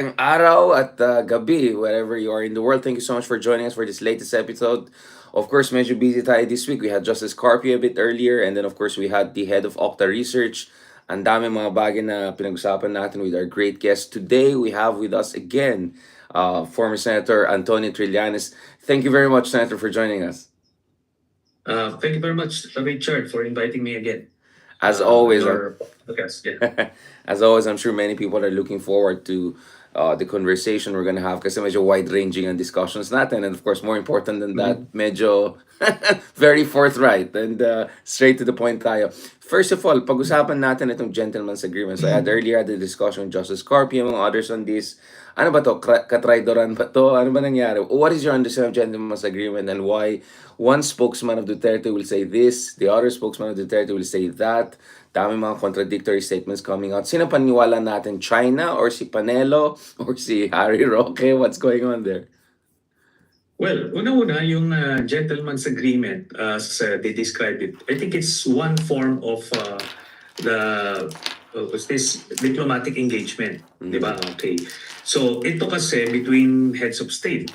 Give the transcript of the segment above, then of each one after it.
Ang araw at gabi, wherever you are in the world. Thank you so much for joining us for this latest episode. Of course, medyo busy tayo this week. We had Justice Carpio a bit earlier, and then of course, we had the head of Octa Research. Ang dami mga bagay na pinag-usapan natin with our great guest. Today, we have with us again former Senator Antonio Trillanes. Thank you very much, Senator, for joining us. Thank you very much, Richard, for inviting me again As on always, your podcast. Yeah. as always, I'm sure many people are looking forward to the conversation we're gonna have kasi medyo wide-ranging ang discussions natin. And of course, more important than that, Mhm. medyo very forthright and straight to the point tayo. First of all, pag-usapan natin itong gentleman's agreement. So I had earlier the discussion with Justice Carpio among others on this. Ano ba to? Katraidoran ba to? Ano ba nangyari? What is your understanding of gentleman's agreement and why one spokesman of Duterte will say this, the other spokesman of Duterte will say that? Dami mga contradictory statements coming out. Sino paniwala natin? China or si Panelo or si Harry Roque? What's going on there? Well, una-una, yung gentleman's agreement, as they described it, I think it's one form of the what's this diplomatic engagement, di ba? Okay. So ito kasi between heads of state.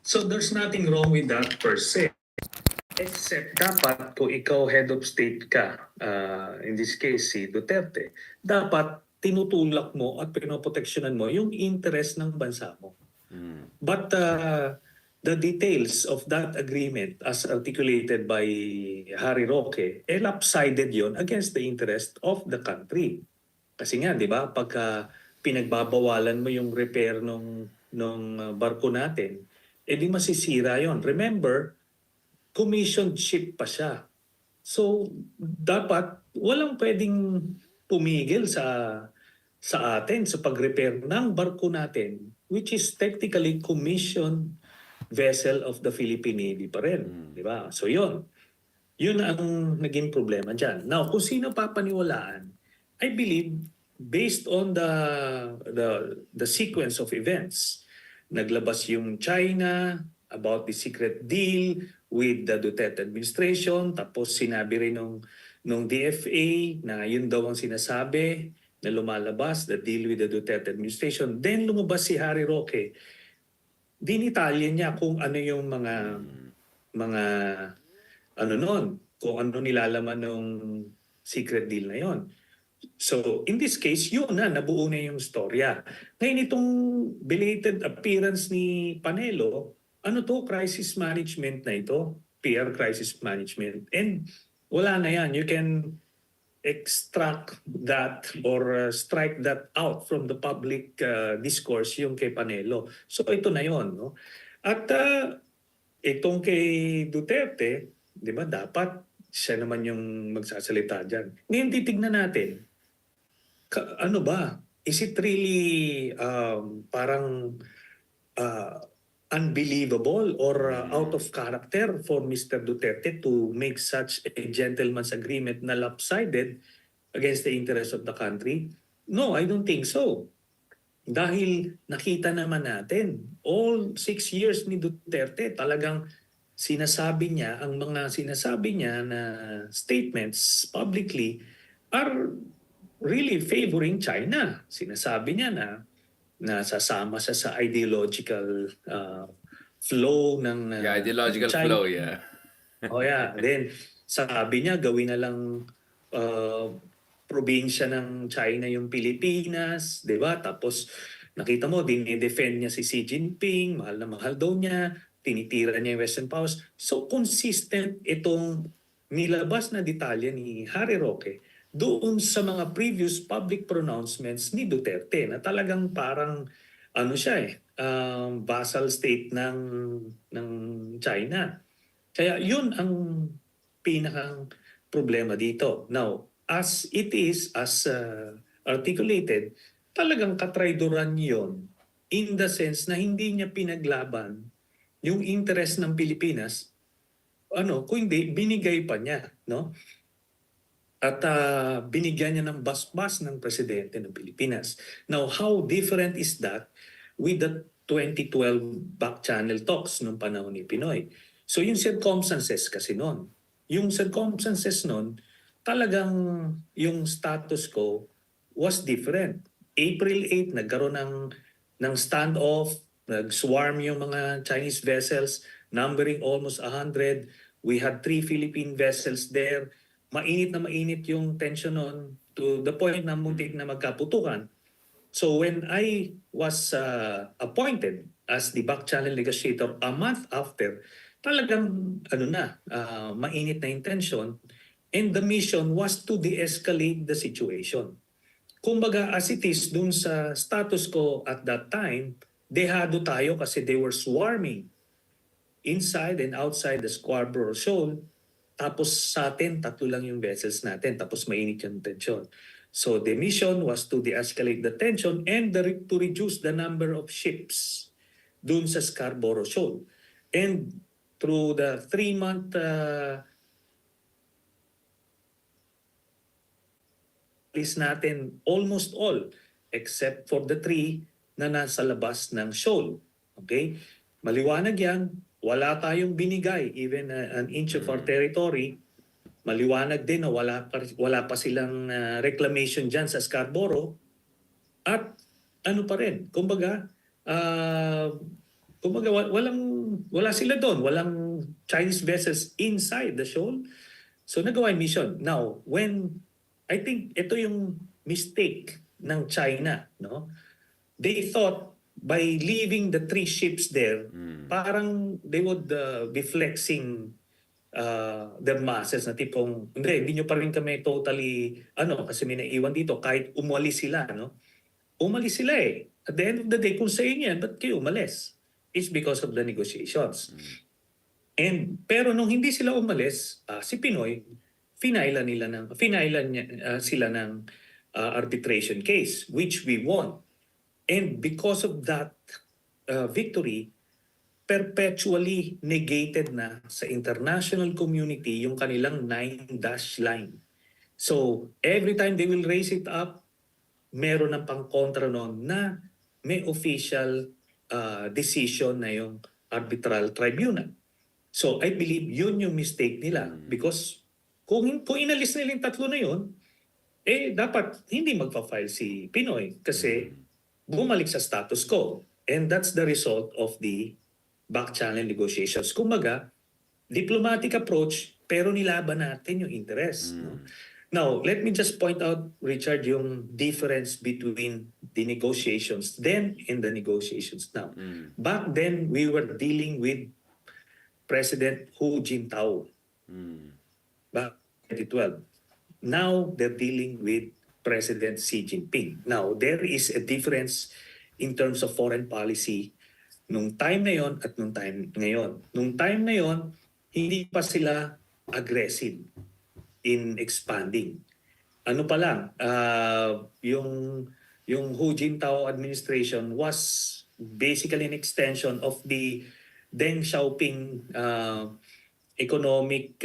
So there's nothing wrong with that per se. Except dapat kung ikaw head of state ka, in this case si Duterte, dapat tinutulak mo at pinoproteksyonan mo yung interest ng bansa mo. But the details of that agreement as articulated by Harry Roque, lopsided yon against the interest of the country. Kasi nga, di ba, pagka pinagbabawalan mo yung repair nung barko natin, di masisira yon. Remember, commissioned ship pa siya. So, dapat walang pwedeng pumigil sa atin sa pag-repair ng barko natin, which is technically commissioned vessel of the Philippine Navy pa rin. Di ba? So, yun. Yun ang naging problema dyan. Now, kung sino papaniwalaan, I believe, based on the sequence of events, naglabas yung China about the secret deal with the Duterte administration, tapos sinabi rin nung DFA na yun daw ang sinasabi na lumalabas, the deal with the Duterte administration. Then lumabas si Harry Roque, dinitalya niya kung ano yung mga ano nun, kung ano nilalaman ng secret deal na yon. So, in this case, yun na, nabuo na yung storya. Ngayon itong belated appearance ni Panelo, ano to, crisis management na ito, PR crisis management. And wala na yan. You can extract that or strike that out from the public discourse yung kay Panelo. So ito na yon, no? At itong kay Duterte, di ba, dapat siya naman yung magsasalita dyan. Ngayon titignan natin, ano ba? Is it really parang uh, unbelievable or out of character for Mr. Duterte to make such a gentleman's agreement na lopsided against the interest of the country? No, I don't think so. Dahil nakita naman natin, all 6 years ni Duterte, talagang sinasabi niya, ang mga sinasabi niya na statements publicly are really favoring China. Sinasabi niya na sasama siya sa ideological flow ng Ideological China. flow, yeah. Oh yeah, then sabi niya gawin na lang probinsya ng China yung Pilipinas, 'di ba? Tapos nakita mo dinidefend niya si Xi Jinping, mahal na mahal daw niya, tinitira niya yung Western powers. So consistent itong nilabas na detalye ni Harry Roque doon sa mga previous public pronouncements ni Duterte na talagang parang ano siya vassal state ng China. Kaya yun ang pinakang problema dito. Now, as it is, as articulated, talagang katraidoran yon in the sense na hindi niya pinaglaban yung interest ng Pilipinas, kung hindi, binigay pa niya, no? At binigyan niya ng basbas ng presidente ng Pilipinas. Now, how different is that with the 2012 back channel talks nung panahon ni Pinoy? So yung circumstances kasi noon, yung circumstances noon, talagang yung status quo was different. April 8, nagkaroon ng standoff, nag-swarm yung mga Chinese vessels, numbering almost 100. We had 3 Philippine vessels there. Mainit yung tension noon to the point na muntik na magkaputukan. So when I was appointed as the back channel negotiator a month after, talagang mainit na yung tension, and the mission was to de-escalate the situation. Kumbaga, as it is, dun sa status ko at that time, dehado tayo kasi they were swarming inside and outside the Scarborough Shoal. Tapos sa atin, 3 lang yung vessels natin. Tapos mainit yung tension. So the mission was to de-escalate the tension and to reduce the number of ships dun sa Scarborough Shoal. And through the 3-month list natin, almost all except for the 3 na nasa labas ng shoal. Okay? Maliwanag yan, wala tayong binigay even an inch of our territory. Maliwanag din na wala pa silang reclamation dyan sa Scarborough. At ano pa rin, kumbaga wala sila doon, walang Chinese vessels inside the shoal. So nagawa yung mission. Now, I think ito yung mistake ng China, no? They thought by leaving the 3 ships there, parang they would be flexing their masses na tipong, hindi nyo pa rin kami totally, kasi may naiwan dito, kahit umalis sila, no? Umalis sila eh. At the end of the day, kung sa inyo yan, ba't kayo umalis? It's because of the negotiations. Pero nung hindi sila umalis, si Pinoy, finailan sila ng arbitration case, which we won. And because of that victory, perpetually negated na sa international community yung kanilang 9-dash line. So, every time they will raise it up, meron ng pang-kontra noon na may official decision na yung arbitral tribunal. So, I believe yun yung mistake nila because kung inalis nila yung 3 na yun, dapat hindi magpa-file si Pinoy kasi bumalik sa status quo. And that's the result of the back-channel negotiations. Kumbaga, diplomatic approach pero nilaban natin yung interest. No? Now, let me just point out, Richard, yung difference between the negotiations then and the negotiations now. Back then, we were dealing with President Hu Jintao back 2012. Now, they're dealing with President Xi Jinping. Now, there is a difference in terms of foreign policy nung time na yon at nung time ngayon. Nung time na yon, hindi pa sila aggressive in expanding. Ano pa lang, yung Hu Jintao administration was basically an extension of the Deng Xiaoping economic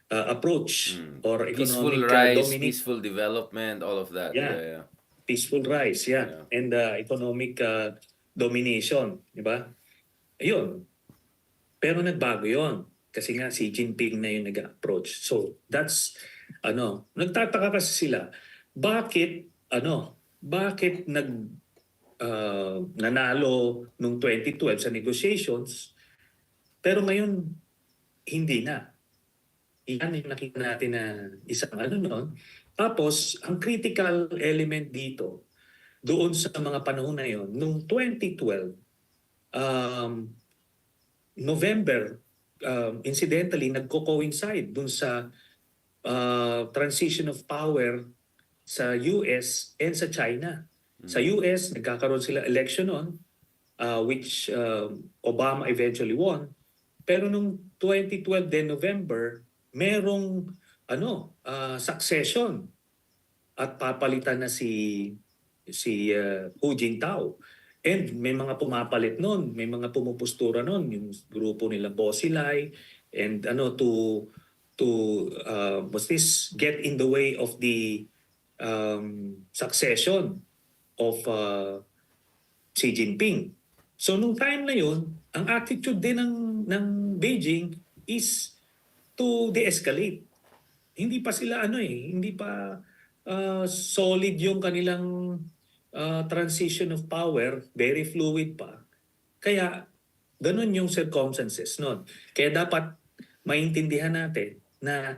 approach or Peaceful economic rise, peaceful development, all of that. Yeah. Peaceful rise, yeah. And economic domination, di ba? Ayun. Pero nagbago yon kasi nga si Jinping na yung nag-approach. So that's nagtataka kasi sila bakit nanalo nung 2012 sa negotiations pero ngayon hindi na. Yan yung nakita natin na isang Tapos, ang critical element dito, doon sa mga panahon na yon, nung 2012, November, incidentally, nagko-coincide doon sa transition of power sa US and sa China. Sa US, nagkakaroon sila election noon, which Obama eventually won. Pero nung 2012 din November, merong succession at papalitan na si Hu Jintao. And may mga pumapalit noon, may mga pumupustura noon, yung grupo nila Bosilay and get in the way of the succession of Xi Jinping. So nung time na yun, ang attitude din ng Beijing is to de-escalate. Hindi pa sila hindi pa solid yung kanilang transition of power, very fluid pa. Kaya ganun yung circumstances nun. Kaya dapat maintindihan natin na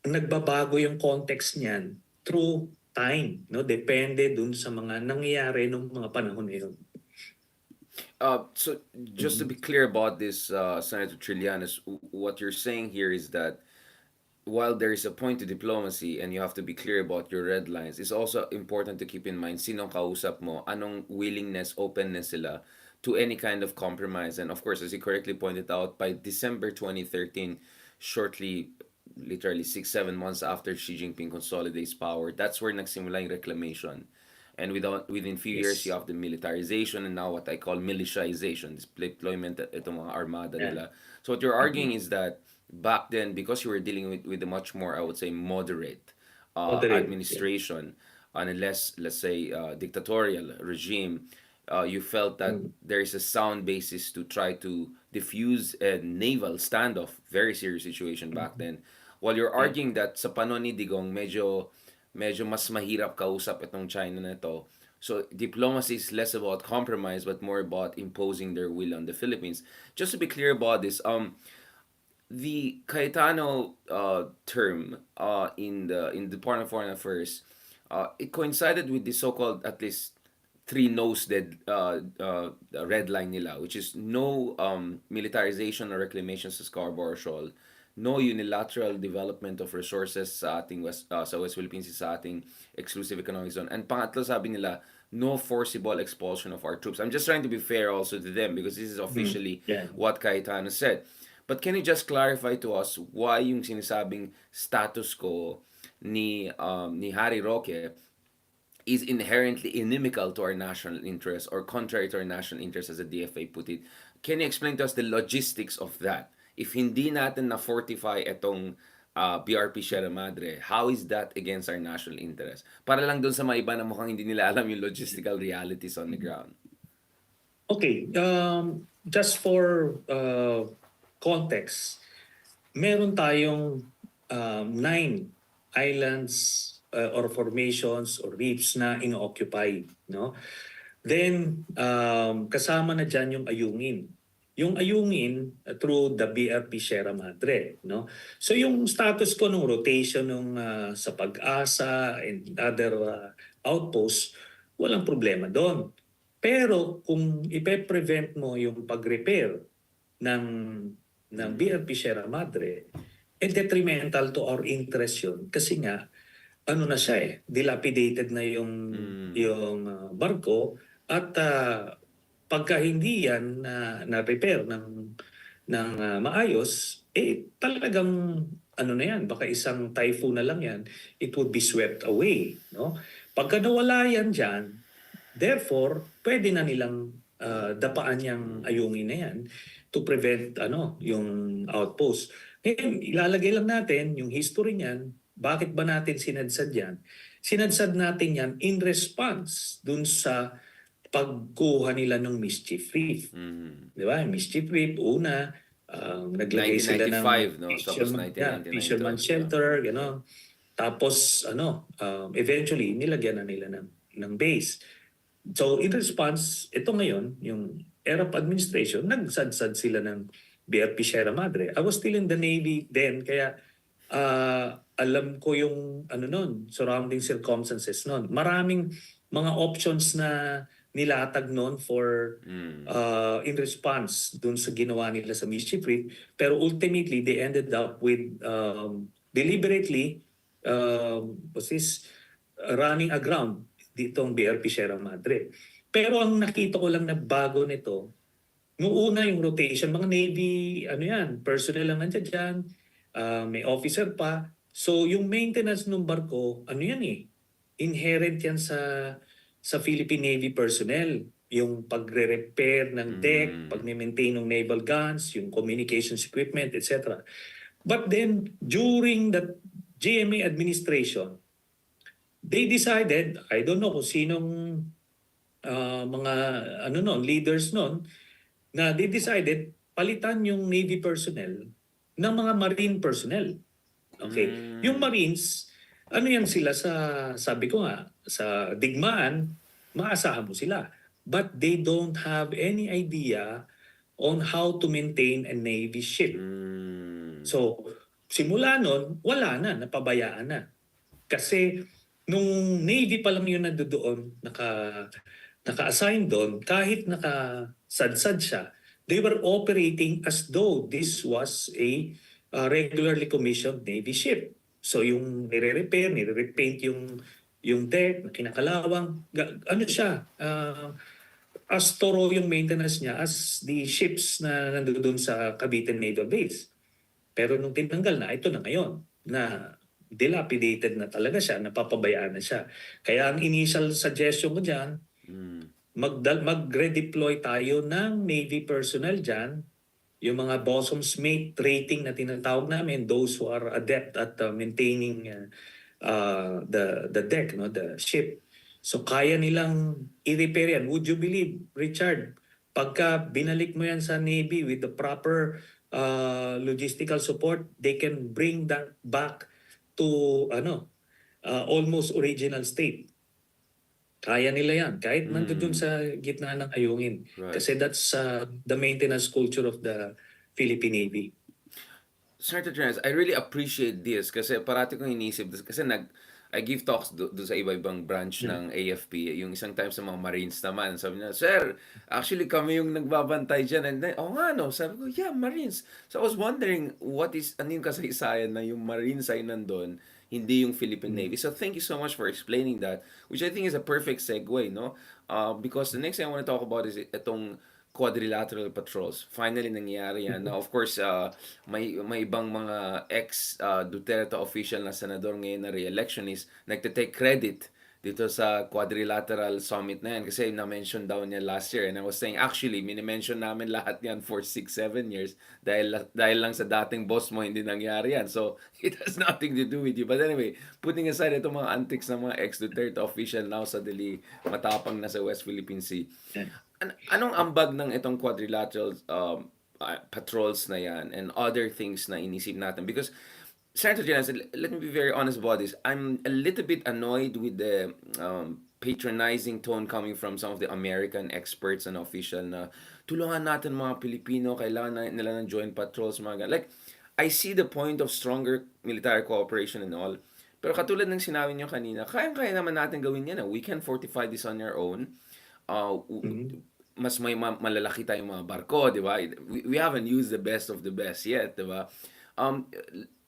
nagbabago yung context niyan through time, no? Depende dun sa mga nangyayari nung mga panahon na yun. So just to be Mhm. clear about this, Senator Trillanes, what you're saying here is that while there is a point to diplomacy and you have to be clear about your red lines, it's also important to keep in mind sinong kausap mo, anong willingness, openness sila to any kind of compromise. And of course, as you correctly pointed out, by December 2013, shortly, literally 6, 7 months after Xi Jinping consolidates power, that's where nagsimula yung reclamation. And within few years, you Yes. have the militarization and now what I call militiaization, this deployment itong mga armada Yeah. nila. So what you're arguing Mhm. is that back then, because you were dealing with a much more, I would say, moderate Moderate. Yeah. administration on a less, let's say, dictatorial regime, you felt that Mm. there is a sound basis to try to diffuse a naval standoff, very serious situation back Mhm. then. While you're Yeah. arguing that sa panahon ni Digong, medyo mas mahirap kausap itong China na to. So diplomacy is less about compromise but more about imposing their will on the Philippines. Just to be clear about this, the Cayetano term in the Department of Foreign Affairs, it coincided with the so-called at least three no's dead red line nila, which is no militarization or reclamation sa Scarborough Shoal, no unilateral development of resources sa ating sa West Philippines, sa ating exclusive economic zone, and pangatlo sabi nila no forcible expulsion of our troops. I'm just trying to be fair also to them because this is Mhm. officially Yeah. what Cayetano said. But can you just clarify to us why yung sinasabing status quo ni Harry Roque is inherently inimical to our national interest or contrary to our national interest as the DFA put it? Can you explain to us the logistics of that? If hindi natin na-fortify itong BRP Sierra Madre, how is that against our national interest? Para lang dun sa mga iba na mukhang hindi nila alam yung logistical realities on the ground. Okay. Just for context, meron tayong 9 islands or formations or reefs na ino-occupy, no? Then kasama na diyan yung Ayungin. Yung Ayungin through the BRP Sierra Madre, no? So yung status ko nung rotation nung sa Pag-asa and other outposts, walang problema doon. Pero kung ipe-prevent mo yung pag-repair ng BRP Sierra Madre, detrimental to our interest yun kasi nga ano na siya dilapidated na barko at pagka hindi yan na repair ng maayos, talagang ano na yan, baka isang typhoon na lang yan, it would be swept away, no? Pagka nawala yan diyan, therefore, pwede na nilang dapaan yung ayungin na yan to prevent yung outpost. Ngayon, ilalagay lang natin yung history niyan. Bakit ba natin sinadsad yan? Sinadsad natin yan in response dun sa pagkuha nila ng mischief reef. Di ba? Mischief reef, una, naglagay sila ng 1995, no? Tapos fisherman 1999 to. Yeah. shelter, Yeah. tapos eventually nilagyan na nila ng base. So in response, ito ngayon, yung ERAP administration, nagsadsad sila ng BRP Sierra Madre. I was still in the Navy then, kaya alam ko yung surrounding circumstances noon. Maraming mga options na nilatag noon for in response dun sa ginawa nila sa mischief reef. Pero ultimately, they ended up with deliberately was this running aground ditong BRP Sierra Madre. Pero ang nakita ko lang na bago nito, noong una yung rotation, mga Navy, personnel lang nandiyan dyan, may officer pa. So yung maintenance ng barko, inherent yan sa Philippine Navy personnel. Yung pagre-repair ng deck, pag-maintain ng naval guns, yung communications equipment, etc. But then, during the GMA administration, they decided, I don't know kung sinong mga leaders noon, na they decided palitan yung Navy personnel ng mga Marine personnel. Okay. Yung Marines, Ano yan sila sa, sabi ko nga, sa digmaan, maasahan mo sila. But they don't have any idea on how to maintain a Navy ship. Mm. So, simula nun, wala na, napabayaan na. Kasi nung Navy pa lang yun nandoon, naka-assign doon, kahit nakasadsad siya, they were operating as though this was a regularly commissioned Navy ship. So yung nire-repair, nire-repaint yung deck, na kinakalawang, ano siya, as thorough yung maintenance niya as the ships na nandoon sa Cavite Naval Base. Pero nung tinanggal na, ito na ngayon, na dilapidated na talaga siya, napapabayaan na siya. Kaya ang initial suggestion ko dyan, Mm. mag-redeploy tayo ng Navy personnel dyan, yung mga bottom's mate rating na tinatawag namin, those who are adept at maintaining the deck, no, the ship. So kaya nilang i-repair yan. Would you believe, Richard, pagka binalik mo yan sa Navy with the proper logistical support, they can bring that back to almost original state. Kaya nila yan kahit nandoon Mm. sa gitna ng ayungin. Right. Kasi that's the maintenance culture of the Philippine Navy. Senator Trillanes, I really appreciate this kasi parati kong iniisip this kasi I give talks do sa iba-ibang branch Mm. ng AFP. Yung isang time sa mga Marines naman, sabi niya, Sir, actually kami yung nagbabantay dyan. And then, oh nga no, sabi ko, yeah, Marines. So I was wondering, ano yung kasaysayan na yung Marines ay nandun, hindi yung Philippine Mm. Navy. So thank you so much for explaining that, which I think is a perfect segue, no? Because the next thing I want to talk about is itong quadrilateral patrols. Finally, nangyari yan. Now, of course, may ibang mga ex-Duterte official na senador ngayon na re-election is nagte-take credit dito sa Quadrilateral Summit na yan kasi na-mention daw niya last year and I was saying actually mini-mention namin lahat yan for 6-7 years dahil lang sa dating boss mo hindi nangyari yan so it has nothing to do with you but anyway putting aside itong mga antics ng mga ex-Duterte official now suddenly matapang na sa West Philippine Sea anong ambag ng itong quadrilateral patrols na yan and other things na inisip natin? Because, Senator Janes, let me be very honest about this. I'm a little bit annoyed with the patronizing tone coming from some of the American experts and official na tulungan natin mga Pilipino, kailangan nila ng joint patrols, mga ganun. Like, I see the point of stronger military cooperation and all. Pero katulad ng sinabi niyo kanina, kaya naman natin gawin yan. We can fortify this on our own uh, Mm. mas may malalaki tayong mga barko, di ba? We haven't used the best of the best yet, di ba? Um,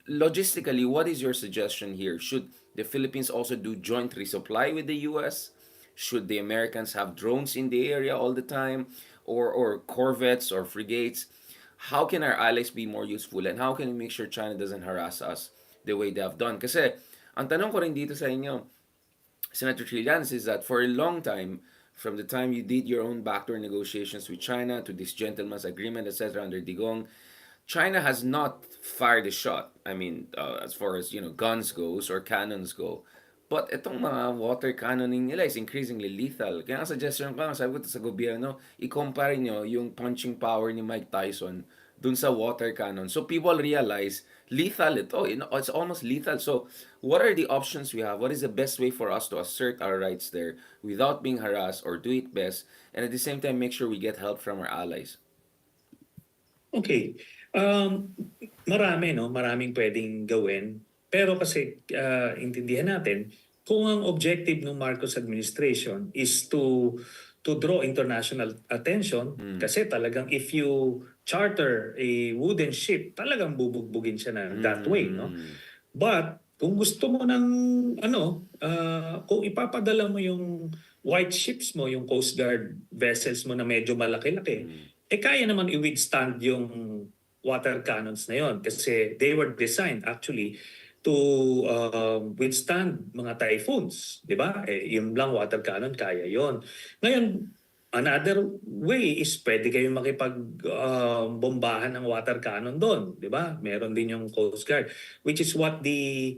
Logistically, what is your suggestion here? Should the Philippines also do joint resupply with the U.S.? Should the Americans have drones in the area all the time? Or corvettes or frigates? How can our allies be more useful? And how can we make sure China doesn't harass us the way they have done? Kasi, ang tanong ko rin dito sa inyo, Senator Trillanes, is that for a long time, from the time you did your own backdoor negotiations with China to this gentleman's agreement, etc., under Digong, China has not fired a shot. I mean, as far as guns goes or cannons go. But itong mga water cannoning nila is increasingly lethal. Kaya ang suggestion ko, sabi ko sa gobyerno, i-compare nyo yung punching power ni Mike Tyson dun sa water cannon. So people realize, lethal ito. It's almost lethal. So what are the options we have? What is the best way for us to assert our rights there without being harassed or do it best and at the same time make sure we get help from our allies? Okay. Marami, no? Maraming pwedeng gawin. Pero kasi intindihan natin, kung ang objective ng Marcos administration is to draw international attention, kasi talagang if you charter a wooden ship, talagang bubugbugin siya na that way, no? Mm. But kung gusto mo ng kung ipapadala mo yung white ships mo, yung Coast Guard vessels mo na medyo malaki-laki, kaya naman i-withstand yung water cannons na yon kasi they were designed actually to withstand mga typhoons, di ba? Yung lang water cannon, kaya yon. Ngayon, another way is pwede kayong makipag-bombahan ng water cannon doon, di ba? Meron din yung Coast Guard, which is what the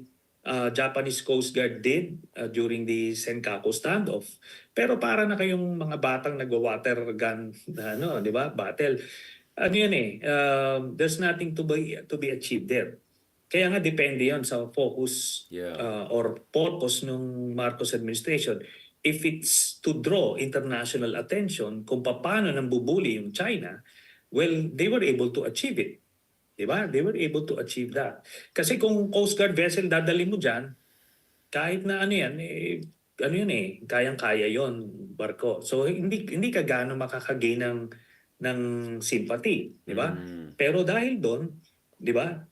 Japanese Coast Guard did during the Senkaku standoff. Pero para na kayong mga batang nagwa-water gun na ano, 'di ba? Battle. Ano 'yun there's nothing to be achieved there. Kaya nga depende yon sa focus Yeah. or purpose ng Marcos administration. If it's to draw international attention kung paano nang bubuli yung China, well, they were able to achieve it. Diba? They were able to achieve that. Kasi kung Coast Guard vessel dadali mo dyan, kahit na ano yan, ano yun kayang-kaya yon barko. So hindi ka gaano makakagain ng sympathy, di ba? Mm. Pero dahil doon, di ba?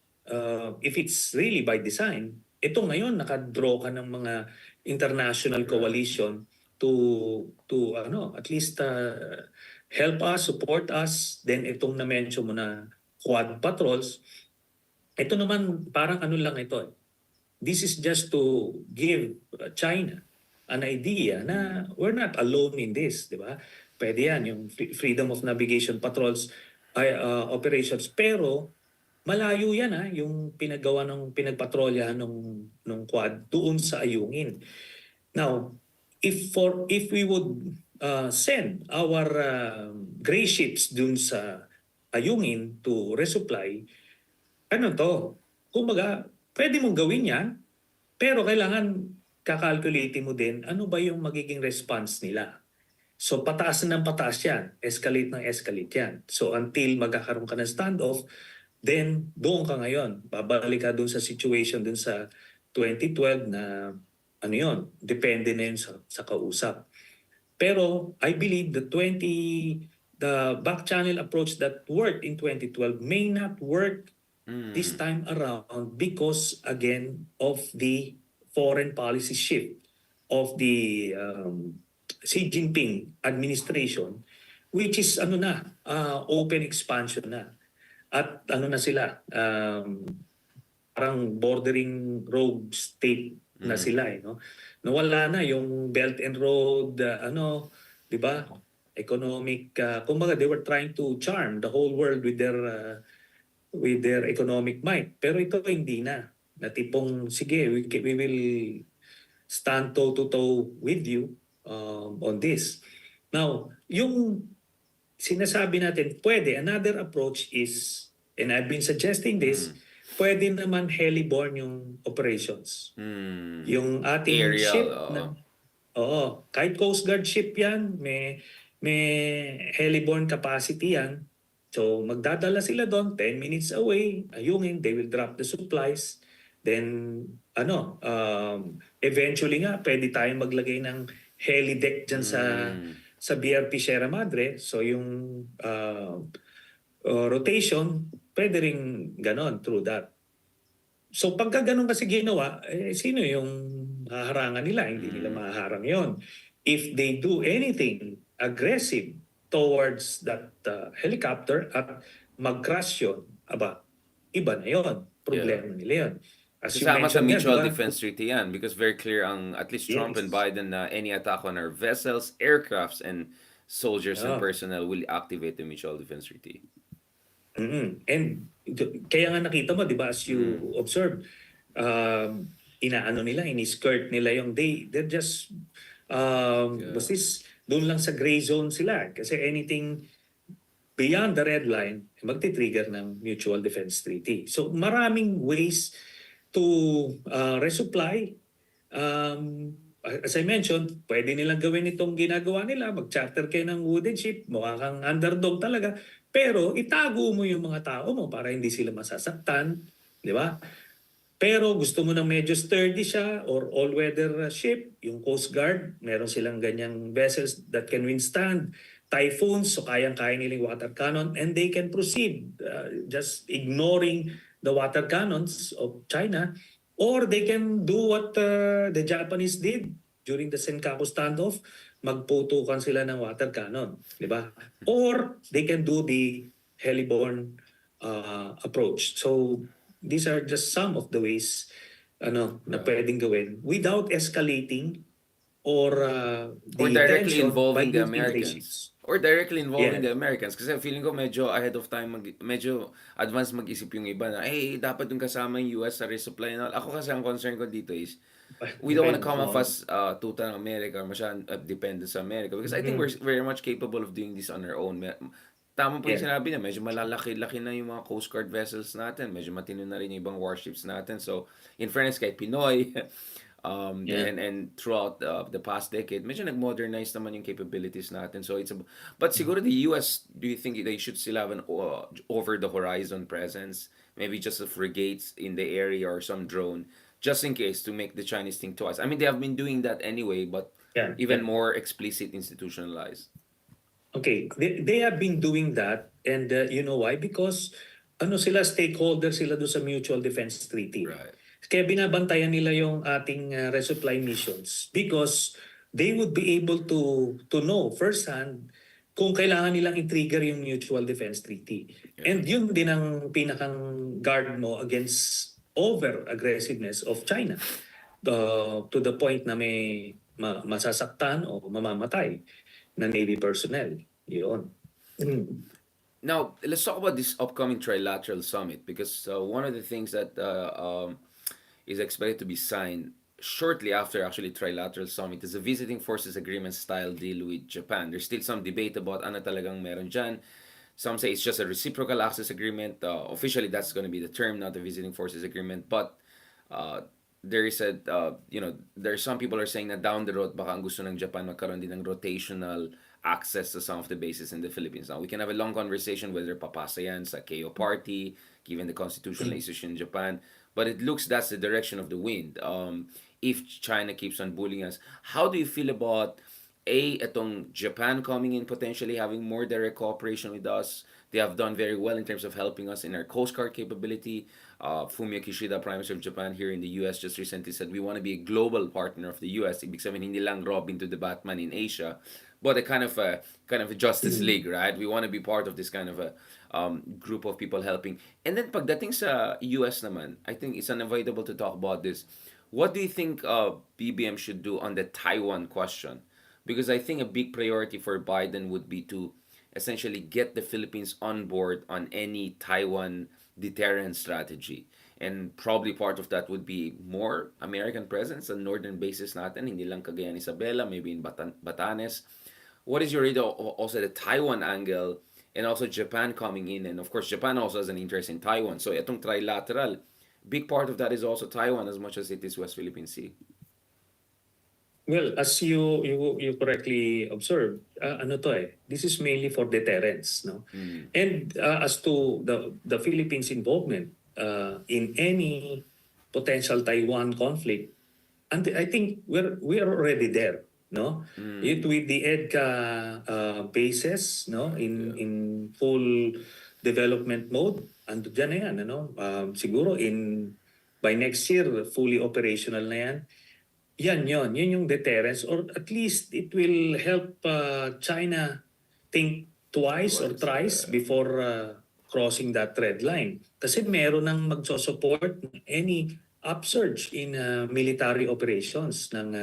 If it's really by design, ito ngayon nakadraw ka ng mga international Right. coalition to ano, at least help us, support us. Then itong na-mention mo na quad patrols, ito naman parang ano lang ito. This is just to give China an idea na we're not alone in this, di ba? Pwede yan, yung freedom of navigation patrols operations. Pero malayo yan yung pinagawa ng pinagpatrolya ng Quad doon sa Ayungin. Now, if we would send our gray ships doon sa Ayungin to resupply, ano to? Kumbaga, pwede mong gawin yan, pero kailangan kakalculate mo din ano ba yung magiging response nila. So pataas ng pataas yan, escalate ng escalate yan. So until magkakaroon ka ng standoff, then doon ka ngayon. Babalik ka doon sa situation doon sa 2012 na ano yon, depende na yun sa kausap. Pero I believe the back channel approach that worked in 2012 may not work this Mm. time around because again of the foreign policy shift of the Xi Jinping administration, which is ano na open expansion na, at ano na sila, parang bordering rogue state na Mm. sila no. Nawala na yung Belt and Road ano, 'di ba? Economic kumbaga they were trying to charm the whole world with their economic might. Pero ito hindi na. Na tipong, sige, we will stand toe-to-toe with you on this. Now, yung sinasabi natin, pwede, another approach is, and I've been suggesting this, Mm. pwede naman heliborne yung operations. Mm. Yung ating Aerial, ship oo. na, oo, kahit Coast Guard ship yan, may heliborne capacity yan. So magdadala sila doon, 10 minutes away, ayungin, they will drop the supplies. Then ano, eventually nga pwede tayong maglagay ng helideck dyan Mm. sa BRP Sierra Madre. So yung rotation, pwede ring ganon through that. So pagka ganun kasi ginawa, sino yung haharangan nila? Hindi nila Mm. mahaharang yon. If they do anything aggressive towards that helicopter at mag-crash yun, aba, iba na yon. Yeah. Problema nila yon. As you Kasama sa mentioned nga, di mutual ba? defense treaty yan because very clear ang at least Trump and Yes. Biden na any attack on our vessels, aircrafts, and soldiers and Yeah. personnel will activate the mutual defense treaty. And kaya nga nakita mo, di ba, as you Mm. observe, inaano nila, ini-skirt nila yung they're just, Yeah. basis, doon lang sa gray zone sila. Kasi anything beyond the red line, magti-trigger ng mutual defense treaty. So maraming ways to resupply. As I mentioned, pwede nilang gawin itong ginagawa nila, mag-charter kayo ng wooden ship, mukha kang underdog talaga, pero itago mo yung mga tao mo para hindi sila masasaktan, di ba? Pero gusto mo ng medyo sturdy siya or all-weather ship, yung Coast Guard, meron silang ganyang vessels that can withstand typhoons, so kayang-kaya nilang water cannon, and they can proceed just ignoring the water cannons of China, or they can do what the Japanese did during the Senkaku standoff, magputukan sila ng water cannon, di ba? Or they can do the heliborne approach. So these are just some of the ways na Right. pwedeng gawin without escalating or Or the directly tension by involving the using Americans. racists. Or directly involving Yeah. the Americans. Kasi feeling ko medyo ahead of time, medyo advance mag-isip yung iba na, hey, dapat yung kasama yung US sa resupply na. Ako kasi ang concern ko dito is, we don't want to come off Oh. as tuta ng America, masyadong dependent sa America. Because I think we're Mhm. very much capable of doing this on our own. tama po yung Yeah. sinabi niya, medyo malalaki-laki na yung mga Coast Guard vessels natin, medyo matino na rin yung ibang warships natin. So, in fairness kay Pinoy, Yeah. and throughout the past decade, medyo nag-modernize naman yung capabilities natin. So, but siguro the US, do you think they should still have an over-the-horizon presence? Maybe just a frigates in the area or some drone, just in case to make the Chinese think twice. I mean, they have been doing that anyway, but Yeah. even Yeah. more explicit institutionalized. Okay, they have been doing that, and you know why? Because ano sila, stakeholder sila doon sa Mutual Defense Treaty. Right. Kaya binabantayan nila yung ating resupply missions because they would be able to know firsthand kung kailangan nilang i-trigger yung Mutual Defense Treaty. Yeah. And yun din ang pinakang guard mo against over-aggressiveness of China to the point na may masasaktan o mamamatay na Navy personnel. Yun. Mm. Now, let's talk about this upcoming Trilateral Summit because one of the things that is expected to be signed shortly after actually Trilateral Summit is a Visiting Forces Agreement style deal with Japan. There's still some debate about ano talagang meron dyan. Some say it's just a reciprocal access agreement. Officially, that's going to be the term, not the Visiting Forces Agreement. But uh, there is there's some people are saying na down the road baka ang gusto ng Japan magkaroon din ng rotational access to some of the bases in the Philippines. Now, we can have a long conversation whether papasa yan sa KO party, given the constitutional issues in Japan. But it looks that's the direction of the wind. If China keeps on bullying us, how do you feel about itong Japan coming in potentially having more direct cooperation with us? They have done very well in terms of helping us in our Coast Guard capability. Fumio Kishida, Prime Minister of Japan here in the US, just recently said we want to be a global partner of the US. Ibig sabihin, hindi lang Robin to the Batman in Asia, but a kind of a Justice League, right? We want to be part of this kind of a group of people helping. And then pagdating sa US naman, I think it's unavoidable to talk about this. What do you think BBM should do on the Taiwan question? Because I think a big priority for Biden would be to essentially get the Philippines on board on any Taiwan deterrence strategy. And probably part of that would be more American presence on northern bases natin, hindi lang Cagayan Isabela, maybe in Batanes. What is your read also the Taiwan angle and also Japan coming in? And of course, Japan also has an interest in Taiwan. So itong trilateral, big part of that is also Taiwan as much as it is West Philippine Sea. Well, as you correctly observed, ano to this is mainly for deterrence, no? And as to the Philippines' involvement in any potential Taiwan conflict, and I think we're already there, no? It with the EDCA bases, no, Yeah. in full development mode, ando dyan na yan, ano? Siguro by next year fully operational na yan. Yun yung deterrence, or at least it will help China think twice or Twice. thrice before crossing that red line. Kasi meron nang magso-support any upsurge in military operations ng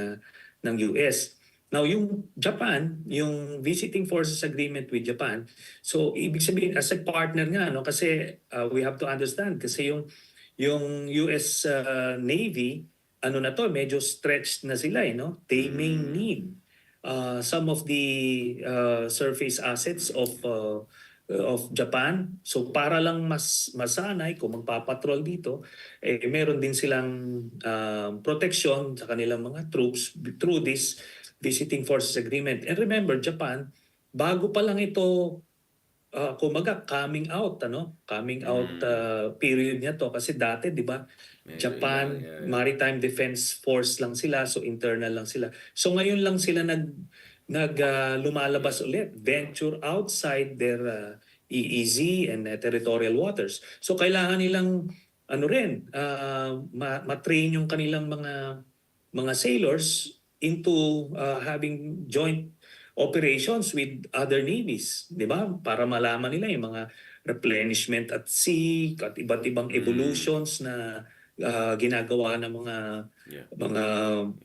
US. Now yung Japan, yung Visiting Forces Agreement with Japan, so ibig sabihin as a partner nga, no, kasi we have to understand kasi yung US Navy, ano na to, medyo stretched na sila, no? They may need some of the surface assets of Japan. So para lang mas masanay kung magpapatrol dito, meron din silang protection sa kanilang mga troops through this Visiting Forces Agreement. And remember, Japan, bago pa lang ito kumaga coming out period niya to, kasi dati 'di ba Medyo Japan yeah. Maritime Defense Force lang sila, so internal lang sila. So ngayon lang sila lumalabas ulit, venture outside their EEZ and territorial waters. So kailangan nilang ano rin ma-train yung kanilang mga sailors into having joint operations with other navies, di ba? Para malaman nila yung mga replenishment at sea, at iba't ibang evolutions na ginagawa ng mga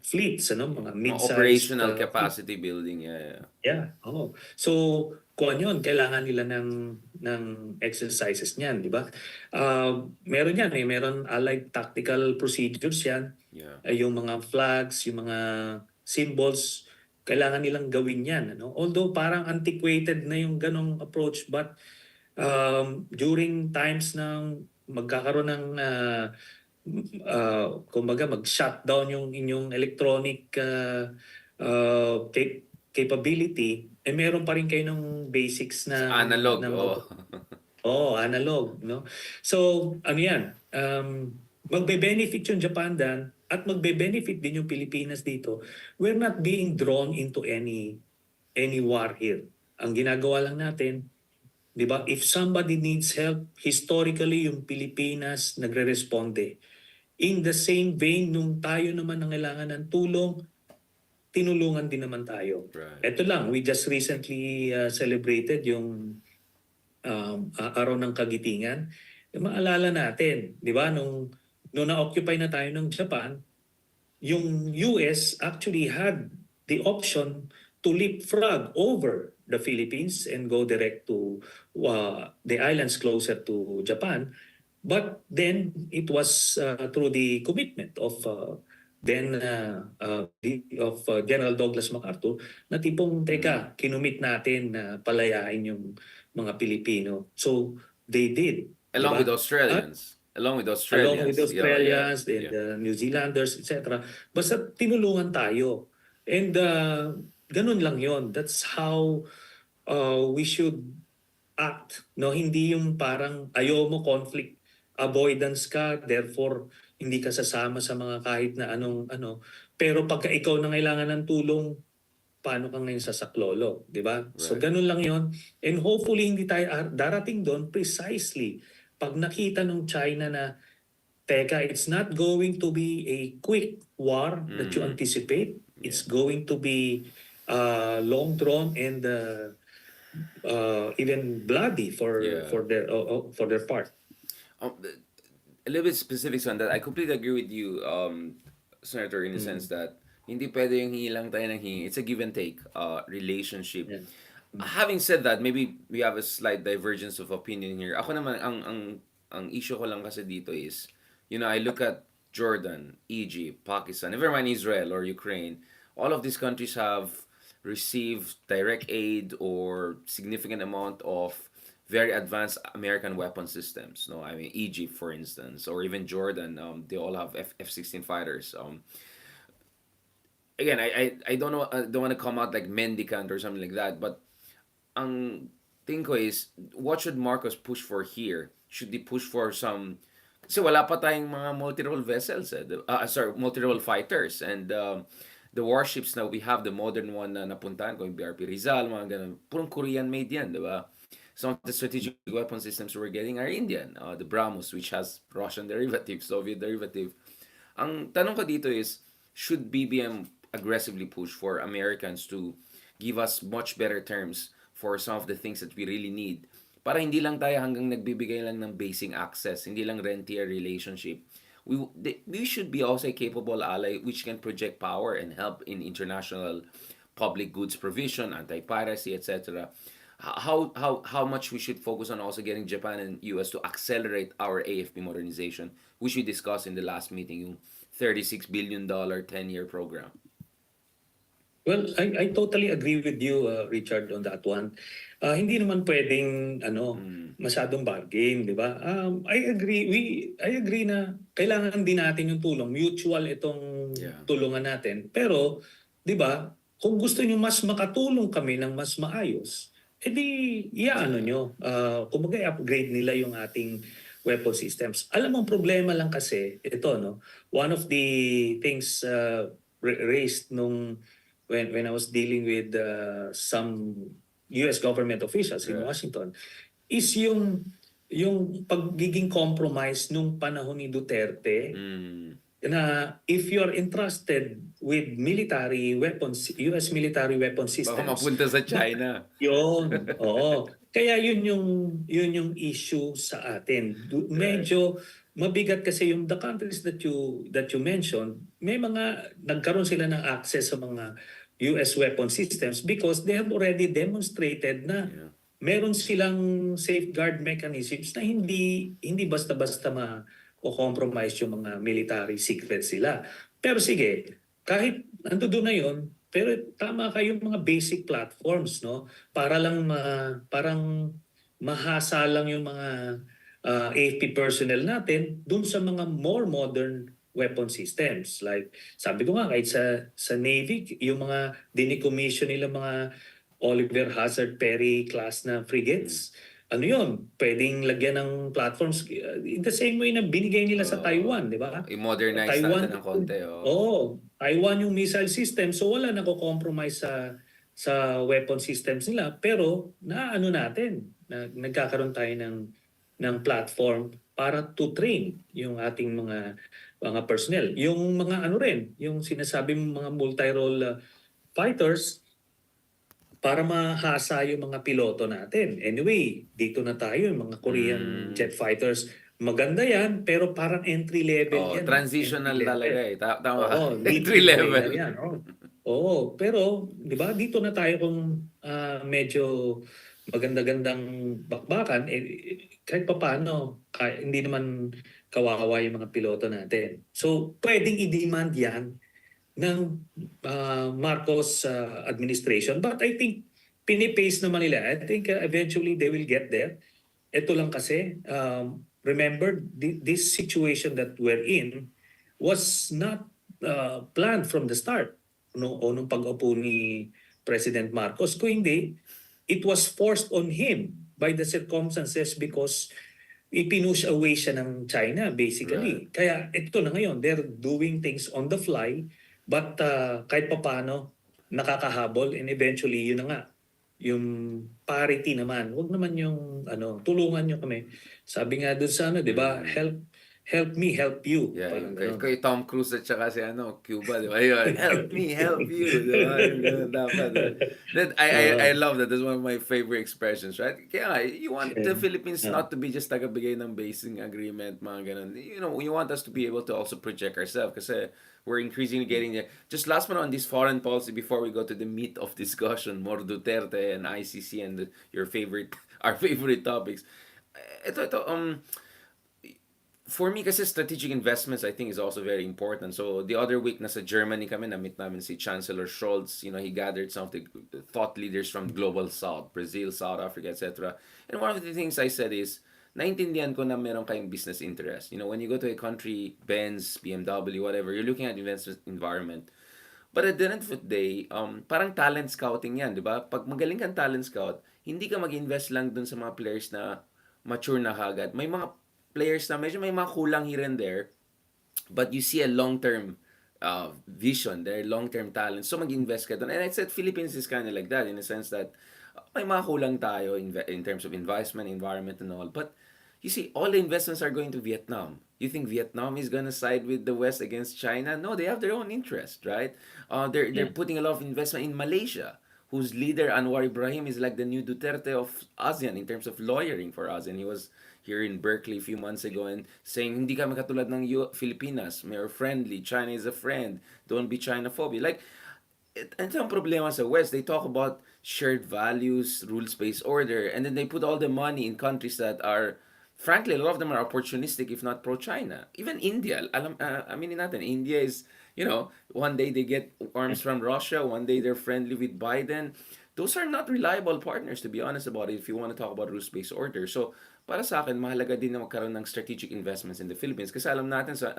fleets, mga Mga mid-sized operational fleet. capacity building, yeah. Yeah, oh. So kung ano yun, kailangan nila ng exercises niyan, di ba? Meron yan meron allied tactical procedures yan. Yeah. Yung mga flags, yung mga symbols, kailangan nilang gawin yan. Ano? Although parang antiquated na yung ganong approach, but during times ng magkakaroon ng kumbaga mag-shutdown yung inyong electronic capability, eh meron pa rin kayo ng basics Sa ng analog, oh. analog, no? So, ano yan? Magbe-benefit yung Japan dan at magbe-benefit din yung Pilipinas dito. We're not being drawn into any war here. Ang ginagawa lang natin, 'di ba? If somebody needs help, historically yung Pilipinas nagre-responde. In the same vein, nung tayo naman nangailangan ng tulong, tinulungan din naman tayo. Right. Ito lang, we just recently celebrated yung araw ng kagitingan. Maalala natin, 'di ba, nung na-occupy na tayo ng Japan, yung US actually had the option to leapfrog over the Philippines and go direct to the islands closer to Japan. But then it was through the commitment of General Douglas MacArthur na tipong teka, kinumit natin na palayain yung mga Pilipino. So they did, di Along with ba? At Australians. Along with along with Australians. Yeah, yeah, Australians and yeah. New Zealanders, etc. Basta tinulungan tayo. And ganun lang yon. That's how we should act. No? Hindi yung parang ayaw mo conflict avoidance ka, therefore hindi ka sasama sa mga kahit na anong ano. Pero pagka ikaw na kailangan ng tulong, paano ka ngayon sasaklolo, di ba? So Right. ganun lang yon. And hopefully hindi tayo darating doon precisely pag nakita ng China na teka, it's not going to be a quick war that you anticipate. It's going to be long drawn and even bloody Yeah. for their part. A little bit specifics on that. I completely agree with you, Senator, in the sense that hindi pwede yung hingi lang tayo ng hingi. It's a give and take relationship. Yeah. Having said that, maybe we have a slight divergence of opinion here. Ako naman, ang issue ko lang kasi dito is, I look at Jordan, Egypt, Pakistan, never mind Israel or Ukraine. All of these countries have received direct aid or significant amount of very advanced American weapon systems. No, I mean Egypt, for instance, or even Jordan. They all have F-16 fighters. Again, I don't know. I don't want to come out like mendicant or something like that. But ang thing ko is, what should Marcos push for here? Should they push for some? Kasi wala pa tayong mga multi-role vessels. Multi-role fighters. And the warships na we have, the modern one na napuntahan ko, yung BRP Rizal, mga ganun, purong Korean made yan, di ba? Some of the strategic weapon systems we're getting are Indian. The BrahMos, which has Russian derivative, Soviet derivative. Ang tanong ko dito is, should BBM aggressively push for Americans to give us much better terms for some of the things that we really need? Para hindi lang tayo hanggang nagbibigay lang ng basic access, hindi lang rentier relationship. We should be also a capable ally which can project power and help in international public goods provision, anti-piracy, etc. How much we should focus on also getting Japan and US to accelerate our AFP modernization, which we discussed in the last meeting, yung $36 billion 10-year program. Well, I totally agree with you, Richard, on that one. Hindi naman pwedeng masyadong bargain, di ba? I agree na kailangan din natin yung tulong. Mutual itong tulungan natin. Pero, di ba, kung gusto niyo mas makatulong kami ng mas maayos, edi nyo. Kumbaga upgrade nila yung ating weapon systems. Alam mo, ang problema lang kasi, ito, no? One of the things raised when I was dealing with some US government officials in Washington is yung pagiging compromise nung panahon ni Duterte na if you're entrusted with military weapons, US military weapon systems. Baka mapunta sa China. Yun, oo. Kaya yun yung issue sa atin. Medyo mabigat kasi yung the countries that you mentioned, may mga nagkaroon sila ng access sa mga US weapon systems because they have already demonstrated na meron silang safeguard mechanisms na hindi basta-basta o compromise yung mga military secrets sila. Pero sige, kahit nandoon na yon, Pero tama kayo mga basic platforms, no? Para lang parang mahasa lang yung mga AFP personnel natin dun sa mga more modern weapon systems. Like sabi ko nga kahit sa Navy, yung mga dinicommission nila mga Oliver Hazard Perry class na Mm. frigates, ano yun, pwedeng lagyan ng platforms in the same way na binigay nila sa Taiwan, di ba? I-modernize natin Taiwan ng konti. Taiwan yung missile system, so wala nako-compromise sa weapon systems nila, pero naano natin, nagkakaroon tayo ng platform para to train yung ating mga personnel. Yung mga ano rin, yung sinasabi mong mga multi-role fighters, para mahasa yung mga piloto natin. Anyway, dito na tayo, yung mga Korean jet fighters. Maganda yan, pero parang entry level Oh, yan eh. Entry transitional level. talaga eh. Tama ka. Oo, Entry lead trainer level. yan. Oh. Oo, pero di ba dito na tayo kung medyo maganda-gandang bakbakan, kahit pa paano, hindi naman kawawa yung mga piloto natin. So, pwedeng i-demand yan ng Marcos administration. But I think pinipace naman nila. I think eventually they will get there. Ito lang kasi, remember, this situation that we're in was not planned from the start. No, o nung pag-upo ni President Marcos. Kung hindi, it was forced on him by the circumstances because ipinush away siya ng China Right. basically. Kaya ito na ngayon, they're doing things on the fly but kahit papaano nakakahabol and eventually yun na nga yung parity naman. Huwag naman yung tulungan nyo kami. Sabi nga doon sa 'di ba? Mm. Help me help you. Yeah, Parang yung kay gano'n. Tom Cruise at saka si Cuba, di ba? Yun, help me, help you, di ba? Yung ganun dapat. That, I Oo. love that. That's one of my favorite expressions, right? Kaya nga, you want the Philippines Oo. not to be just tagabigay ng basing agreement, mga ganun. You know, you want us to be able to also project ourselves kasi we're increasingly getting there. Just last one on this foreign policy before we go to the meat of discussion, more Duterte and ICC and your favorite, our favorite topics. Ito, for me kasi strategic investments I think is also very important. So the other week nasa Germany kami, na-meet namin si Chancellor Scholz. You know, he gathered some of the thought leaders from Global South, Brazil, South Africa, etc. And one of the things I said is, naintindihan ko na meron kayong business interest. You know, when you go to a country, Benz, BMW, whatever, you're looking at investment environment. But at the end of the day, parang talent scouting yan, di ba? Pag magaling kang talent scout, hindi ka mag-invest lang dun sa mga players na mature na kagad. May mga players na medyo may mga kulang here and there, but you see a long-term vision, their long-term talent. So mag-invest ka doon. And I said Philippines is kind of like that in the sense that may mga kulang tayo in terms of investment, environment, and all. But you see, all the investments are going to Vietnam. You think Vietnam is gonna side with the West against China? No, they have their own interest, right? They're Yeah. putting a lot of investment in Malaysia, whose leader Anwar Ibrahim is like the new Duterte of ASEAN in terms of lawyering for ASEAN. He was here in Berkeley a few months ago and saying hindi kami katulad ng Filipinas, we are friendly, China is a friend, don't be China-phobia. Like, ito ang problema sa West. They talk about shared values, rules-based order, and then they put all the money in countries that are, frankly, a lot of them are opportunistic, if not pro-China. Even India, aminin natin, India is, you know, one day they get arms from Russia, one day they're friendly with Biden. Those are not reliable partners, to be honest about it, if you want to talk about rules-based order. So, para sa akin, mahalaga din na magkaroon ng strategic investments in the Philippines. Kasi alam natin sa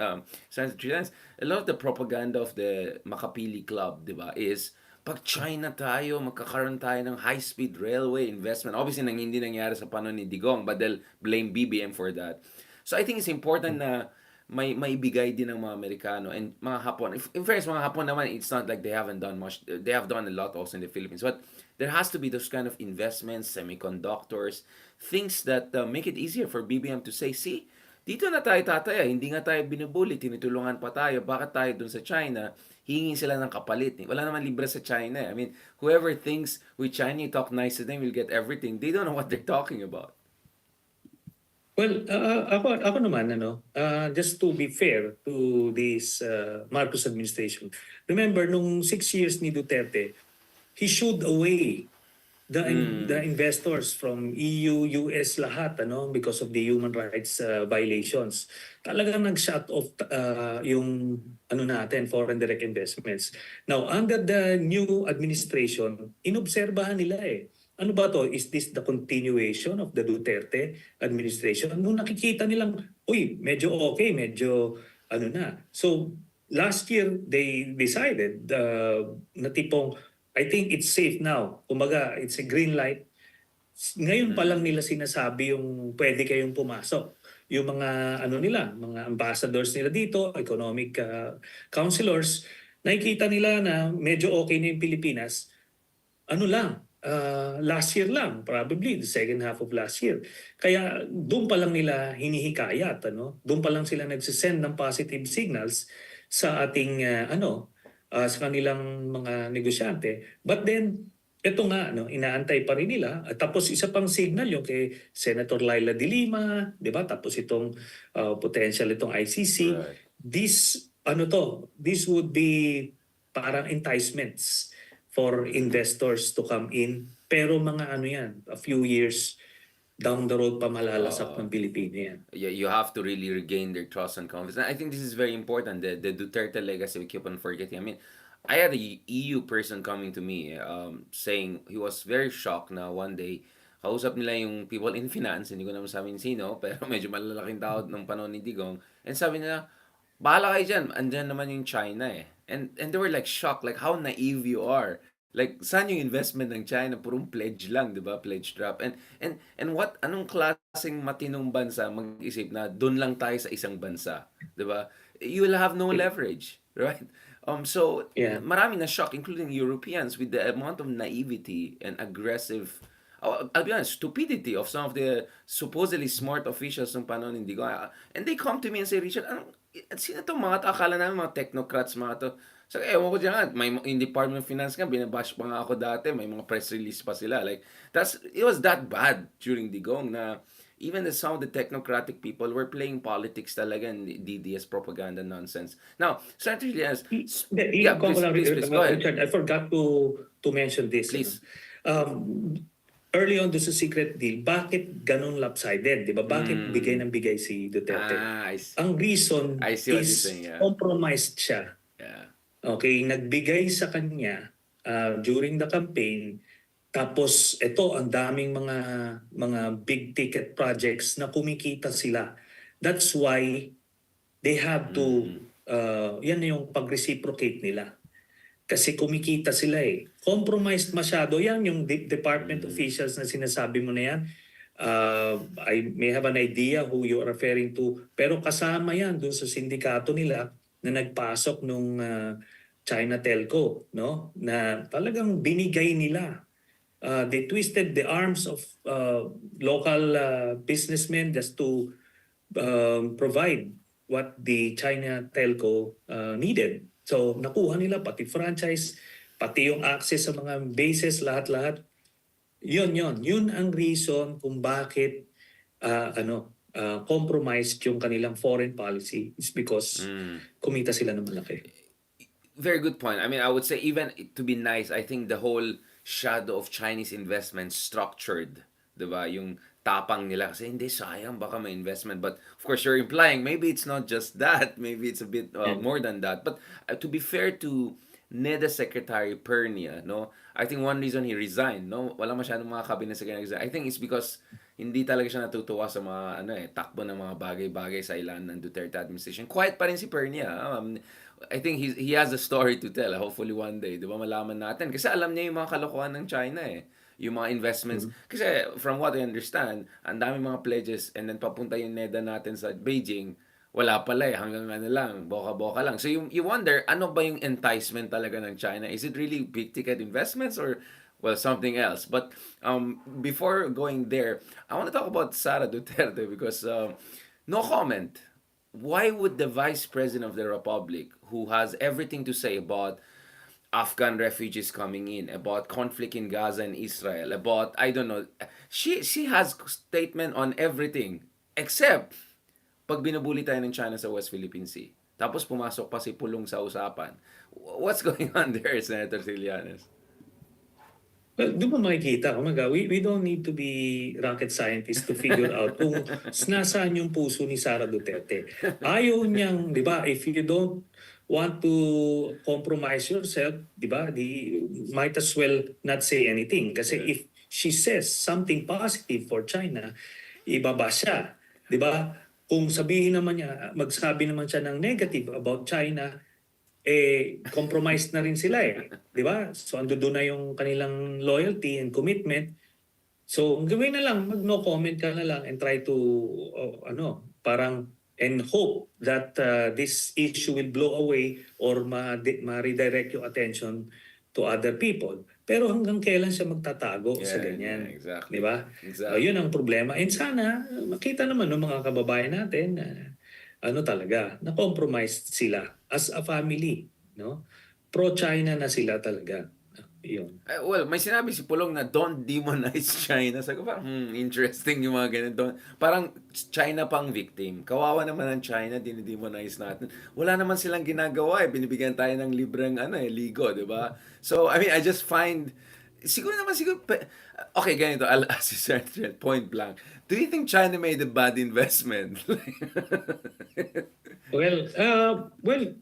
Trilanes, a lot of the propaganda of the Makapili Club, di ba, is pag China tayo, magkakaroon tayo ng high-speed railway investment. Obviously, hindi nangyari sa panahon ni Digong, but they'll blame BBM for that. So I think it's important na may bigay din ng mga Amerikano and mga Hapon. In fairness, mga Hapon naman, it's not like they haven't done much. They have done a lot also in the Philippines. But there has to be those kind of investments, semiconductors, things that make it easier for BBM to say, see, dito na tayo tataya, hindi nga tayo binubuli, tinutulungan pa tayo, bakit tayo dun sa China, hingin sila ng kapalit. Wala naman libre sa China. I mean, whoever thinks with China, you talk nice to them, will get everything. They don't know what they're talking about. Well, ako naman just to be fair to this Marcos administration. Remember nung 6 years ni Duterte, he shooed away the Mm. investors from EU, US lahat because of the human rights violations. Talagang nag-shut off yung natin foreign direct investments. Now under the new administration, inobserbahan nila eh. Ano ba to? Is this the continuation of the Duterte administration? Nung nakikita nilang, uy, medyo okay, medyo na. So last year they decided na tipong I think it's safe now. Kumbaga, it's a green light. Ngayon pa lang Mm. nila sinasabi yung pwede kayong pumasok. Yung mga nila, mga ambassadors nila dito, economic counselors, nakikita nila na medyo okay na yung Pilipinas. Lang, last year lang, probably the second half of last year. Kaya doon pa lang nila hinihikayat, Doon pa lang sila nagsisend ng positive signals sa ating sa kanilang mga negosyante. But then ito nga inaantay pa rin nila. At tapos isa pang signal yung kay Senator Laila de Lima, 'di ba? Tapos itong potential itong ICC. Right. This would be parang enticements for investors to come in. Pero mga yan, a few years down the road pa malalasak Uh, ng Pilipino yan. yeah, you have to really regain their trust and confidence. And I think this is very important. The Duterte legacy we keep on forgetting. I mean, I had a EU person coming to me saying he was very shocked na one day kausap nila yung people in finance, hindi ko naman sabihin sino, pero medyo malalaking tao nung panahon ni Digong. And sabi nila, bahala kayo dyan, andyan naman yung China eh. And they were like shocked, like how naive you are. Like, saan yung investment ng China? Purong pledge lang, di ba? Pledge drop. And what, anong klaseng matinong bansa mag-isip na doon lang tayo sa isang bansa? Di ba? You will have no leverage, right? So, Yeah. marami na shock, including Europeans, with the amount of naivety and aggressive I'll be honest, stupidity of some of the supposedly smart officials ng panahon hindi ko. And they come to me and say, Richard, sino to mga to? Akala namin mga technocrats, mga to. So, ewan ko dyan, may in Department of Finance nga, binabash pa nga ako dati, may mga press release pa sila. Like, it was that bad during Digong na even some of the technocratic people were playing politics talaga and DDS propaganda nonsense. Now, Senator Trillanes, yeah, Ko please, lang, please, please, go ahead. Richard, I forgot to mention this. Please. Early on doon sa secret deal, bakit ganun lopsided? Di ba? Bakit bigay Mm, ng bigay si Duterte? I, Ang reason I see what you're saying, is yeah. compromised siya. Yeah. Okay, nagbigay sa kanya during the campaign. Tapos ito ang daming mga big ticket projects na kumikita sila. That's why they have to Mm, yan na yung pag-reciprocate nila. Kasi kumikita sila eh. Compromised masyado. Yan yung department mm, officials na sinasabi mo na yan. I may have an idea who you are referring to. Pero kasama yan dun sa sindikato nila na nagpasok nung China Telco. No? Na talagang binigay nila. They twisted the arms of local businessmen just to provide what the China telco needed. So nakuha nila pati franchise, pati yung access sa mga bases, lahat-lahat. Yun ang reason kung bakit compromised yung kanilang foreign policy is because mm. kumita sila ng malaki. Very good point. I mean, I would say even to be nice, I think the whole shadow of Chinese investment structured, 'di ba? Yung tapang nila kasi hindi sayang baka may investment. But of course, you're implying maybe it's not just that. Maybe it's a bit And, more than that. But to be fair to NEDA Secretary Pernia, no, I think one reason he resigned, no, wala masyadong mga cabinet secretary resign. I think it's because hindi talaga siya natutuwa sa mga takbo ng mga bagay-bagay sa ilan ng Duterte administration. Quiet pa rin si Pernia. I think he has a story to tell. Hopefully one day, 'di ba, malaman natin kasi alam niya yung mga kalokohan ng China eh. Yung mga investments. Kasi from what I understand, ang dami mga pledges and then papunta yung NEDA natin sa Beijing, wala pala eh. Hanggang lang, boka-boka lang. So you wonder, ano ba yung enticement talaga ng China? Is it really big ticket investments or well, something else? But before going there, I want to talk about Sara Duterte because no comment. Why would the Vice President of the Republic, who has everything to say about Afghan refugees coming in, about conflict in Gaza and Israel, about I don't know, she has statement on everything except pag binubuli tayo ng China sa West Philippine Sea. Tapos pumasok pa si Pulong sa usapan. What's going on there, Senator Trillanes? Well, doon mo makikita, kumaga, we don't need to be rocket scientists to figure out kung nasaan yung puso ni Sara Duterte. Ayaw niyang, di ba, if you don't want to compromise yourself, di ba, might as well not say anything. Kasi Yeah. if she says something positive for China, ibaba siya. Di ba? Kung sabihin naman niya, magsabi naman siya ng negative about China, compromised na rin sila eh. Di ba? So ando doon na yung kanilang loyalty and commitment. So gawin na lang, mag no comment ka na lang and try to, parang, and hope that this issue will blow away or ma-redirect yung attention to other people. Pero hanggang kailan siya magtatago sa Yeah, ganyan? Di exactly. ba? Yun Exactly. ang problema. And sana makita naman ng mga kababayan natin na talaga, na-compromised sila as a family, no? Pro-China na sila talaga. Yun. Well, may sinabi si Pulong na don't demonize China. Sabi ko parang, interesting yung mga ganun. Parang China pang victim. Kawawa naman ang China, dinidemonize natin. Wala naman silang ginagawa eh. Binibigyan tayo ng libreng ligo, di ba? So, I mean, I just find, okay, ganito, I'll ask you certain point blank. Do you think China made a bad investment?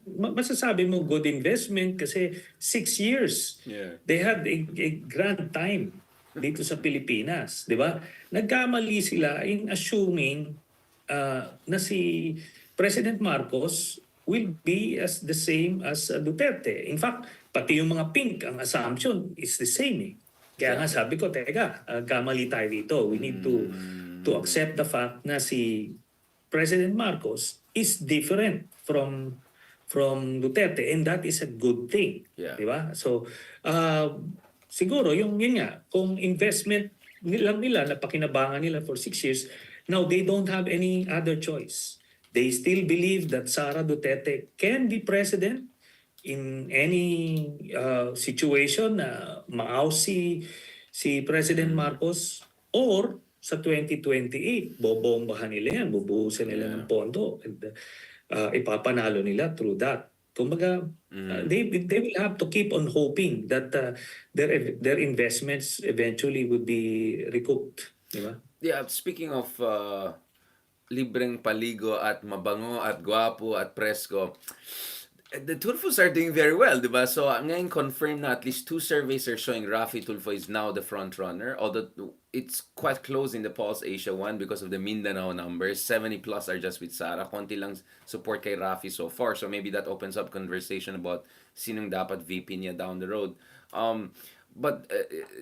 Masasabi mo good investment kasi 6 years. Yeah. They had a grand time dito sa Pilipinas, di ba? Nagkamali sila in assuming na si President Marcos will be as the same as Duterte. In fact, pati yung mga pink, ang assumption is the same eh. Kaya nga sabi ko, teka, kamali tayo dito. We need to accept the fact na si President Marcos is different from Duterte, and that is a good thing. Yeah. Di ba? So, siguro, yun nga, kung investment nila, napakinabangan nila for 6 years, now they don't have any other choice. They still believe that Sara Duterte can be president in any situation na maaw si President Marcos, or sa 2028 bobombahan nila yan, bubuhusan nila Yeah. ng pondo, and ipapanalo nila through that. Kumbaga, they will have to keep on hoping that their investments eventually would be recouped, di ba? Yeah, speaking of libreng paligo at mabango at guwapo at presko, the Tulfos are doing very well, di ba? So, ngayon confirmed na at least 2 surveys are showing Rafi Tulfo is now the front runner. Although it's quite close in the Pulse Asia one because of the Mindanao numbers. 70 plus are just with Sara. Konti lang support kay Rafi so far. So, maybe that opens up conversation about sinong dapat VP niya down the road. But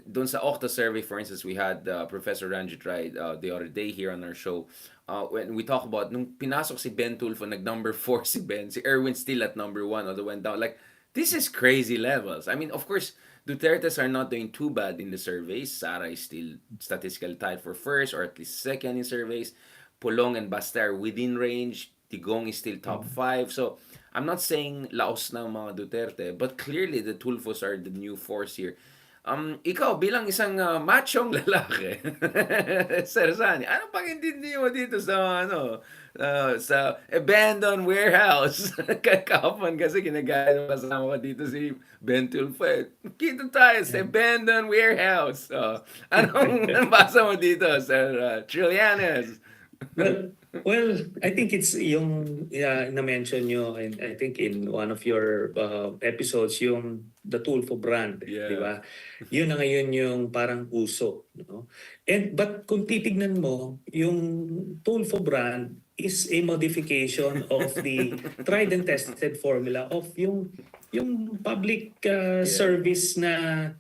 doon sa Okta survey, for instance, we had Professor Ranjit Rai the other day here on our show. When we talk about, nung pinasok si Ben Tulfo, nag-number 4 si Ben. Si Erwin still at number 1, although went down. Like, this is crazy levels. I mean, of course, Duterte's are not doing too bad in the surveys. Sara is still statistically tied for first or at least second in surveys. Pulong and Basta are within range. Tigong is still top 5. So, I'm not saying laos na ang mga Duterte, but clearly the Tulfos are the new force here. Ikaw bilang isang machong lalaki, Sir Sani, ano pang intindi mo dito sa sa abandoned warehouse? Kakapon kasi kinagaya ng kasama ko dito si Ben Tulfo. Kita tayo sa abandoned warehouse. Anong basa mo dito, Sir Trillanes? Well, I think it's yung na-mention nyo, and I think in one of your episodes, yung the Tulfo brand, Yeah. di ba? Yun na ngayon yung parang uso, no? But kung titignan mo, yung Tulfo brand is a modification of the tried and tested formula of yung public service na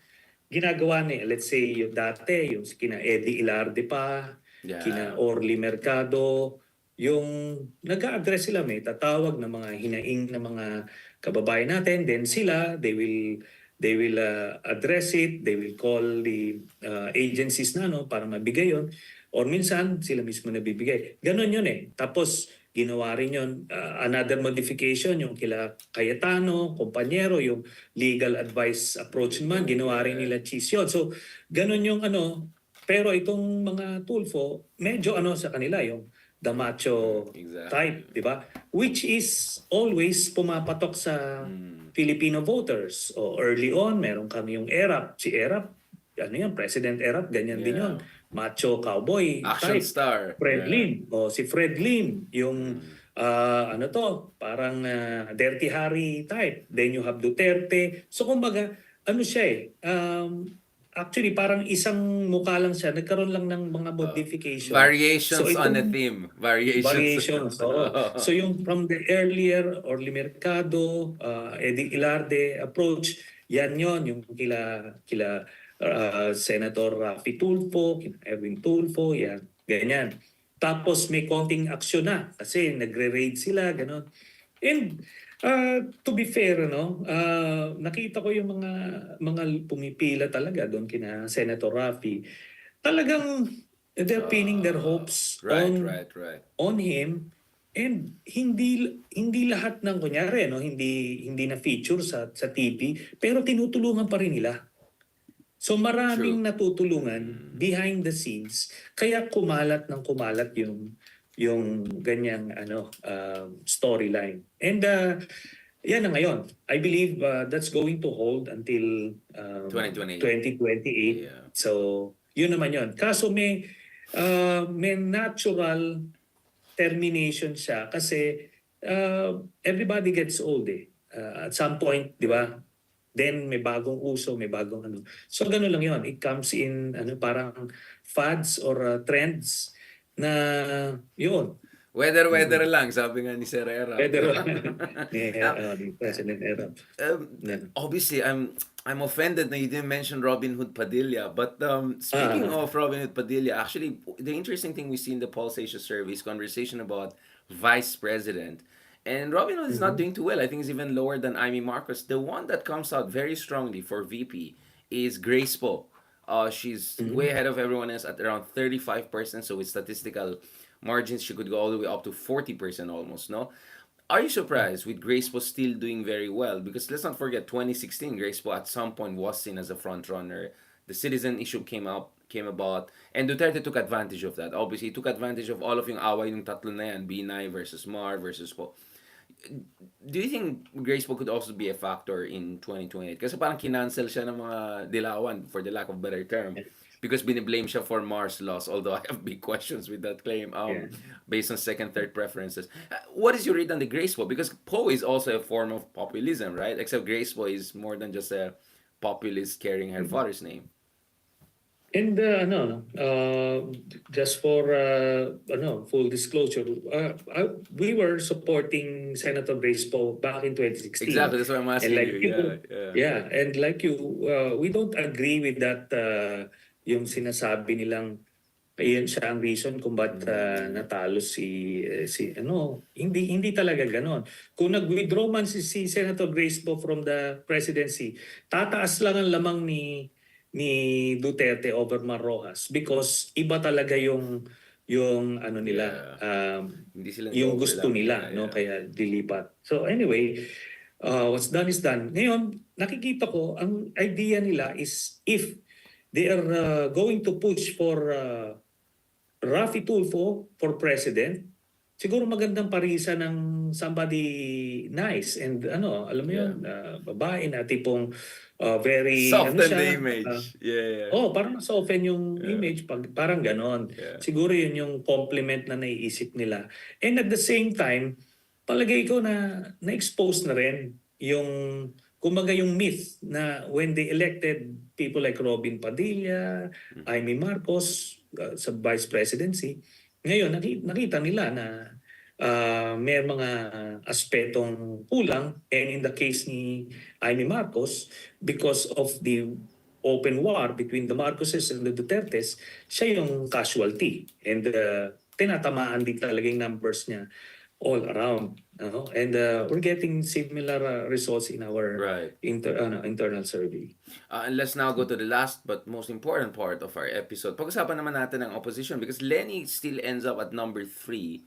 ginagawa ni, let's say, yung dati, yung kina Eddie Ilarde pa, Yeah. kina Orly Mercado, yung nag-a-address sila, may tatawag ng mga hinaing na mga kababayan natin, then sila, they will address it, they will call the agencies na para mabigay yon, or minsan sila mismo nabibigay. Ganon yun eh. Tapos ginawa rin yun, another modification, yung kila Cayetano, Kompanyero, yung legal advice approach naman, ginawa rin nila cheese yun. So, ganon yung pero itong mga Tulfo, medyo sa kanila yung the macho Exactly. type, di ba? Which is always pumapatok sa Filipino voters. O early on, meron kami yung ERAP. Si ERAP, ano yan, President Erap, ganyan din yon. Yeah. Macho cowboy Action type. star. Fred Yeah. Lim. O si Fred Lim, yung Mm. ano to, parang Dirty Harry type. Then you have Duterte. So kumbaga, ano siya actually parang isang mukha lang siya. Nagkaroon lang ng mga modification. So Variations on a itong theme. Variations. variations, oo. So yung from the earlier Orly Mercado, Eddie Ilarde approach, yan yon yung kila Senator Raffy Tulfo, kina Erwin Tulfo, yan, ganyan. Tapos may konting aksyon na kasi nagre-raid sila, gano'n. And to be fair, no, nakita ko yung mga pumipila talaga doon kina Senator Raffy. Talagang they're pinning their hopes Right, right, right. on him, and hindi lahat ng kunyari no, hindi na feature sa TV, pero tinutulungan pa rin nila. So maraming True. natutulungan behind the scenes, kaya kumalat ng kumalat yung ganyang storyline. And yan na ngayon. I believe that's going to hold until 2028. 2028. Yeah. So yun naman yun. Kaso may natural termination siya kasi everybody gets old at some point, di ba? Then may bagong uso, may bagong ano. So gano'n lang 'yon. It comes in parang fads or trends na 'yun. Weather lang, sabi nga ni Sir Erap. Whether Now, ni President Erap. Yeah. obviously, I'm offended that you didn't mention Robin Hood Padilla. But speaking Ah, of Robin Hood Padilla, actually, the interesting thing we see in the Pulse Asia survey is conversation about vice president. And Robin Hood is not mhm, doing too well. I think it's even lower than Amy Marcos. The one that comes out very strongly for VP is Grace Poe. She's way mhm. ahead of everyone else at around 35%. So with statistical margins, she could go all the way up to 40% almost, no? Are you surprised with Grace Poe still doing very well? Because let's not forget, 2016, Grace Poe at some point was seen as a front runner. The citizen issue came about, and Duterte took advantage of that. Obviously, he took advantage of all of yung away ng tatlo na yan, Binay versus Mar versus Poe. Do you think Grace Poe could also be a factor in 2028? Kasi parang kinancel siya ng mga dilawan, for the lack of better term, because biniblame siya for Mars loss, although I have big questions with that claim Yeah. based on second, third preferences. What is your read on the Grace Poe? Because Poe is also a form of populism, right? Except Grace Poe is more than just a populist carrying her Mhm. father's name. And just for full disclosure, we were supporting Senator Grace Poe back in 2016. Exactly, that's why I'm And asking like you. Yeah, you, yeah. yeah, and like you, we don't agree with that yung sinasabi nilang iyon siya ang reason kung ba't natalo hindi talaga ganon. Kung nag-withdraw man si Senator Grace Poe from the presidency, tataas lang ang lamang ni Duterte over Mar Rojas because iba talaga yung ano nila, Yeah. Hindi sila yung gusto nag-overlap. Yeah, nila, no, yeah. kaya dilipat. So anyway, what's done is done. Ngayon nakikita ko ang idea nila is if they are going to push for Raffy Tulfo for president, siguro magandang parisa ng somebody nice and alam mo Yeah. yun, babae na tipong very Soften the siya, image. Yeah, parang soften yung yeah, image parang ganon. yeah. Siguro yun yung compliment na naiisip nila. And at the same time, palagay ko na na-expose na rin yung kumbaga yung myth na when they elected people like Robin Padilla, Amy Marcos sa vice presidency, ngayon nakita nila na may mga aspetong kulang, and in the case ni Amy Marcos, because of the open war between the Marcoses and the Dutertes, siya yung casualty, and tinatamaan din talaga yung numbers niya all around. And we're getting similar results in our Right. internal survey. And let's now go to the last but most important part of our episode. Pag-usapan naman natin ang opposition because Lenny still ends up at number 3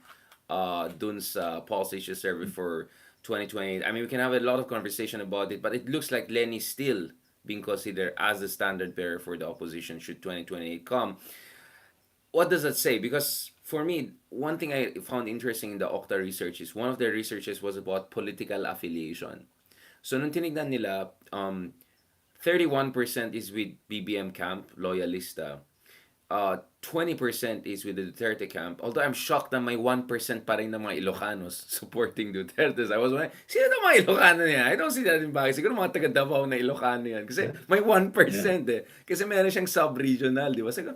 dun sa Pulse Asia survey for 2028. I mean, we can have a lot of conversation about it, but it looks like Lenny still being considered as the standard bearer for the opposition should 2028 come. What does that say? Because for me, one thing I found interesting in the Okta research is one of their researches was about political affiliation. So nung tinignan nila, 31% is with BBM camp, loyalista. 20% is with the Duterte camp. Although I'm shocked na may 1% pa rin ng mga Ilocanos supporting Duterte. So I was wondering, sino na mga Ilocano niya? I don't see that in Baguio. Siguro mga taga Davao na Ilocano yan. Kasi may Yeah. 1% eh. Kasi meron siyang sub-regional, di ba? Sabi ko,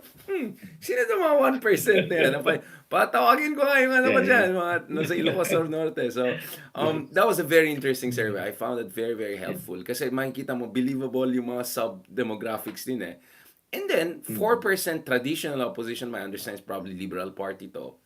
sino na mga 1% na yan? Patawagin ko nga yung ano ko Yeah, yeah. dyan, mga nasa Ilocos Sur Norte. So, that was a very interesting survey. I found it very, very helpful. Kasi makikita mo, believable yung mga sub-demographics din eh. And then, Mm. 4% traditional opposition, my understanding is probably Liberal Party to.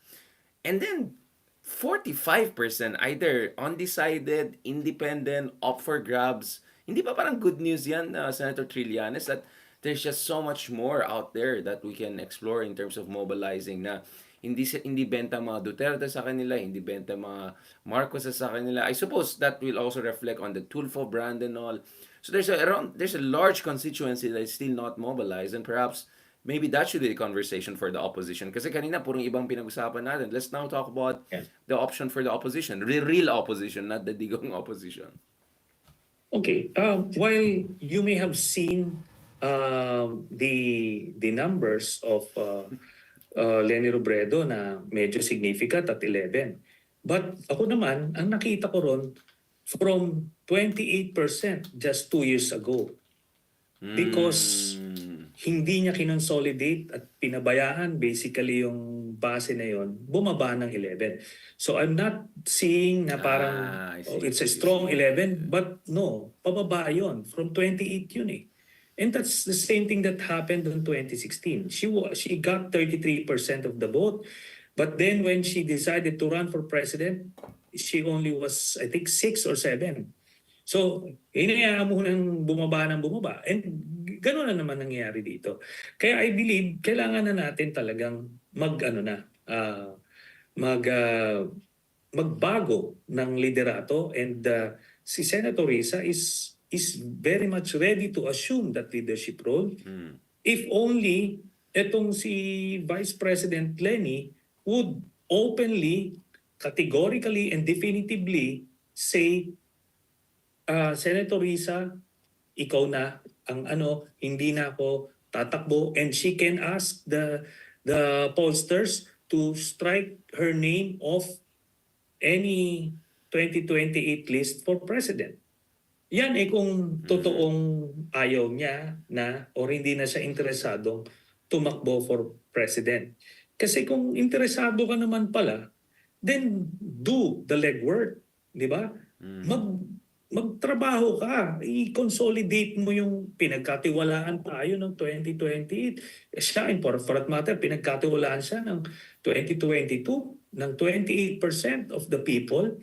And then, 45% either undecided, independent, up for grabs. Hindi pa parang good news yan, Senator Trillanes, that there's just so much more out there that we can explore in terms of mobilizing na hindi benta mga Duterte sa kanila, hindi benta mga Marcos sa kanila. I suppose that will also reflect on the Tulfo brand and all. So there's a large constituency that is still not mobilized, and perhaps maybe that should be the conversation for the opposition. Kasi kanina purong ibang pinag-usapan natin. Let's now talk about Yeah. the option for the opposition, the real opposition, not the digong opposition. Okay. While you may have seen the numbers of Leni Robredo na medyo significant at 11. But ako naman, ang nakita ko ron from 28% just 2 years ago. Because hindi niya kinonsolidate at pinabayaan basically yung base na yon, bumaba ng 11. So I'm not seeing na parang I see. it's a strong 11, but no, pababa yon. From 28 yun eh. And that's the same thing that happened in 2016. She got 33% of the vote, but then when she decided to run for president, she only was, I think, 6 or 7. So, hinayaan mo nang bumaba ng bumaba. And gano'n na naman nangyayari dito. Kaya I believe, kailangan na natin talagang magbago ng liderato. And si Senator Risa is very much ready to assume that leadership role. If only etong si Vice President Lenny would openly, categorically, and definitively say, Senator Risa, ikaw na ang hindi na ako tatakbo, and she can ask the pollsters to strike her name off any 2028 list for president. Yan kung totoong ayaw niya na or hindi na siya interesadong tumakbo for president. Kasi kung interesado ka naman pala, then do the legwork, di ba? Magtrabaho ka, i-consolidate mo yung pinagkatiwalaan tayo ng 2028. Siya, for that matter, pinagkatiwalaan siya ng 2022 ng 28% of the people.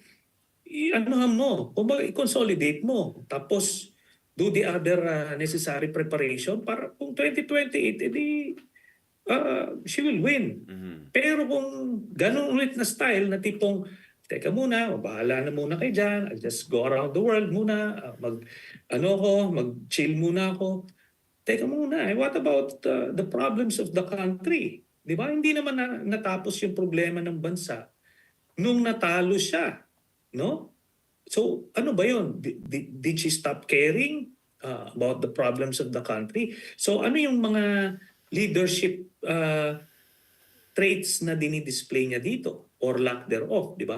I-anuhan mo, kumbaga i-consolidate mo. Tapos, do the other necessary preparation para kung 2028, edi she will win. Pero kung ganun ulit na style na tipong, teka muna, bahala na muna kayo dyan, I'll just go around the world muna, mag-chill muna ako. Teka muna, what about the problems of the country? Di ba? Hindi naman natapos yung problema ng bansa nung natalo siya. No? So, ano ba yun? Did she stop caring about the problems of the country? So, ano yung mga leadership traits na dinidisplay niya dito or lack thereof, di ba?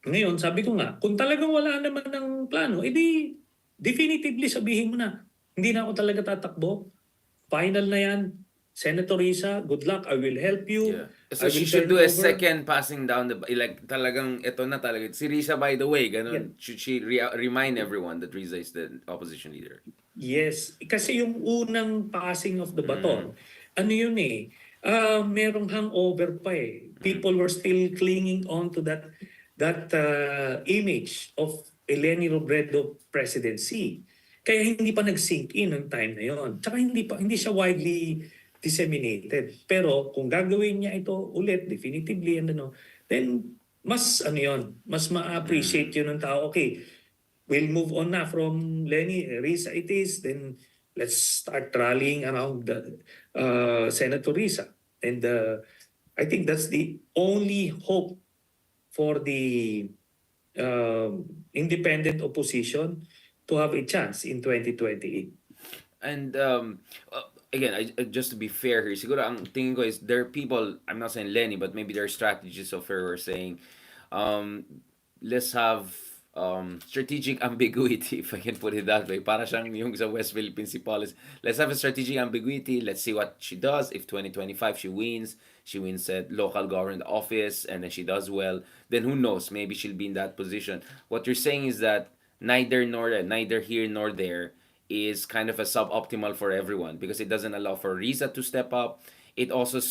Ngayon, sabi ko nga, kung talagang wala naman ng plano, edi definitively sabihin mo na, hindi na ako talaga tatakbo. Final na yan. Senator Risa, good luck. I will help you. Yeah. So I she will should turn do a over. second passing down the like talagang ito na talaga. Si Risa, by the way, ganun. Yeah. Should she remind everyone that Risa is the opposition leader? Yes. Kasi yung unang passing of the baton, ano yun eh, merong hangover pa eh. People were still clinging on to that image of Leni Robredo presidency. Kaya hindi pa nag-sink in ng time na yon. Tsaka hindi siya widely disseminated. Pero kung gagawin niya ito ulit, definitively, then mas mas ma-appreciate yun ng tao. Okay, we'll move on na from Leni Risa it is, then let's start rallying around Senator Risa. And I think that's the only hope for the independent opposition to have a chance in 2028. And again, just to be fair here, siguro ang tingin ko is there are people, I'm not saying Lenny, but maybe there are strategists of her who are saying, um, let's have strategic ambiguity, if I can put it that way. Para siyang yung sa West Philippine Sea policy. Let's have a strategic ambiguity. Let's see what she does. If 2025 she wins at local government office, and then she does well, then who knows? Maybe she'll be in that position. What you're saying is that neither here nor there is kind of a suboptimal for everyone because it doesn't allow for Risa to step up. It also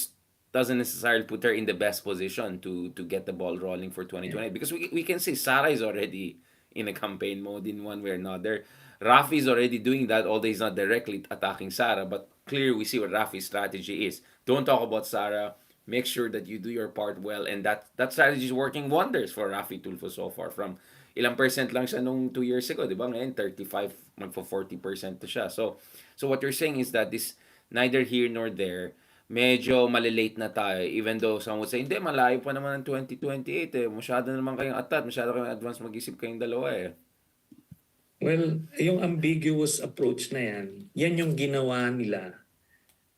doesn't necessarily put her in the best position to get the ball rolling for Yeah. 2020 because we can see Sarah is already in a campaign mode in one way or another. Rafi is already doing that, although he's not directly attacking Sarah, but clearly we see what Rafi's strategy is. Don't talk about Sarah. Make sure that you do your part well, and that strategy is working wonders for Rafi Tulfo so far. From ilang percent lang siya nung 2 years ago, di ba? Ngayon, 35, magpo 40% to siya. So what you're saying is that this neither here nor there, medyo malilate na tayo. Even though some would say, hindi, malayo pa naman ang 2028 eh. Masyado naman kayong atat, masyado kayong advance mag-isip kayong dalawa eh. Well, yung ambiguous approach na yan yung ginawa nila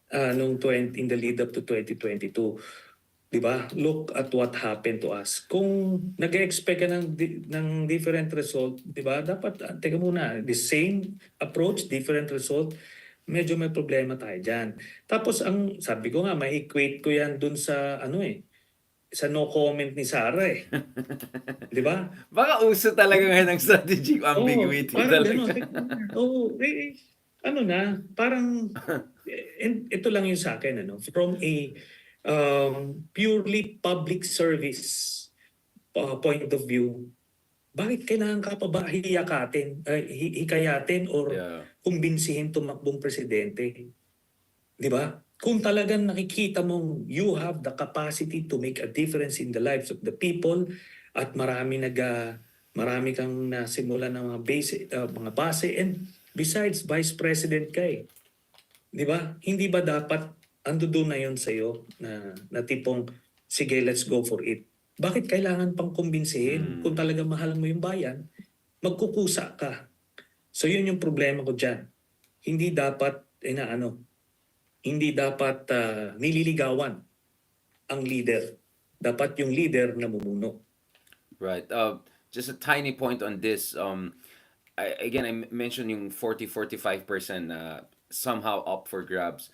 in the lead up to 2022. 'Di ba? Look at what happened to us. Kung nag-expect ka ng different result, 'di ba? Dapat teka muna, the same approach, different result. Medyo may problema tayo diyan. Tapos ang sabi ko nga, may equate ko 'yan dun sa sa no comment ni Sarah eh. 'Di ba? Baka uso talaga ngayon ng strategic Oo, ambiguity parang gano'n. talaga. Oo, ano na, parang, and ito lang yung sa akin, from a purely public service point of view, bakit kailangan ka pa ba hikayatin or Yeah. kumbinsihin tumakbong presidente? Di ba? Kung talagang nakikita mong you have the capacity to make a difference in the lives of the people at marami kang nasimula ng mga base and besides vice president ka eh. 'Di ba? Hindi ba dapat ando doon na 'yon sa iyo na tipong sige, let's go for it. Bakit kailangan pang kumbinsihin? Kung talaga mahal mo yung bayan, magkukusa ka. So yun yung problema ko diyan. Hindi dapat hindi dapat nililigawan ang leader. Dapat yung leader na mumuno. Right. Just a tiny point on this. I mentioned yung 40-45% somehow up for grabs.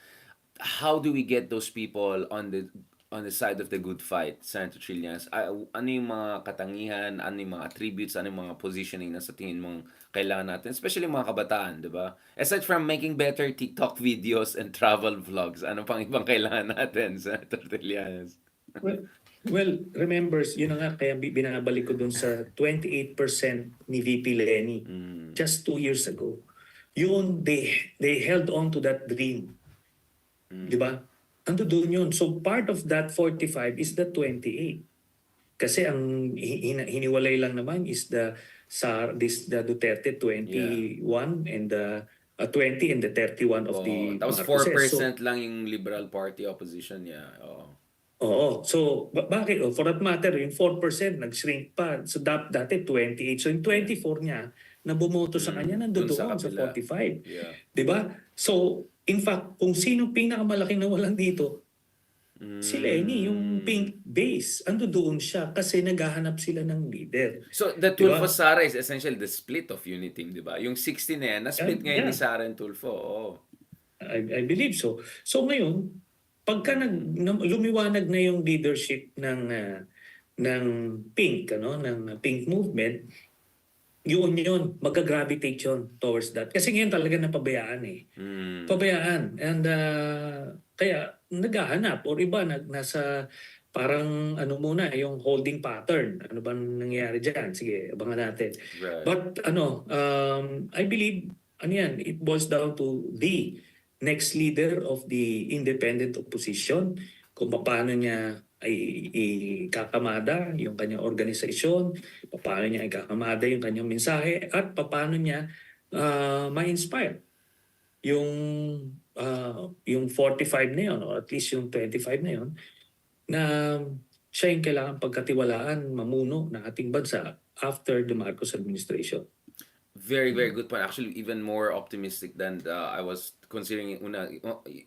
How do we get those people on the side of the good fight, Senator Trillanes? Ano yung mga katangihan, ano yung mga attributes, ano yung mga positioning na sa tingin mong kailangan natin, especially mga kabataan, di ba? Aside from making better TikTok videos and travel vlogs, ano pang ibang kailangan natin, Senator Trillanes? Well, remember, yun na nga, kaya binabalik ko dun sa 28% ni VP Lenny just 2 years ago. Yun, they held on to that dream. Di ba? Ando doon yun. So part of that 45 is the 28. Kasi ang hiniwalay lang naman is the Duterte 21 and the 20 and the 31 of the Tapos Marcoses. So 4% lang yung Liberal Party opposition niya. oo. So, bakit? For that matter, yung 4% nag-shrink pa. So, dati 28. So, yung 24 niya na bumoto sa kanya, Dun nandoon sa kabila. 45. Yeah. Di ba? So, in fact, kung sino pinakamalaking nawalan dito, si Lenny, yung pink base, ando doon siya kasi naghahanap sila ng leader. So, the Di ba? Tulfo Sara is essentially the split of Unity Team, di ba? Yung 60 na yan, na-split ngayon ni Yeah. Sara and Tulfo. Oh. I believe so. So ngayon, pagka lumiwanag na yung leadership ng pink, ng pink movement, yun, mag-gravitate yun towards that. Kasi ngayon talaga napabayaan eh. Pabayaan. And kaya naghahanap or iba nasa parang muna yung holding pattern. Ano bang nangyayari dyan? Sige, abangan natin. Right. But I believe it boils down to the next leader of the independent opposition, kung paano niya ay ikakamada yung kanyang organisasyon, paano niya ikakamada yung kanyang mensahe, at paano niya ma-inspire yung 45 na yun, or at least yung 25 na yun, na siya yung kailangan pagkatiwalaan, mamuno ng ating bansa after the Marcos administration. Very, very good point. Actually, even more optimistic than I was considering una.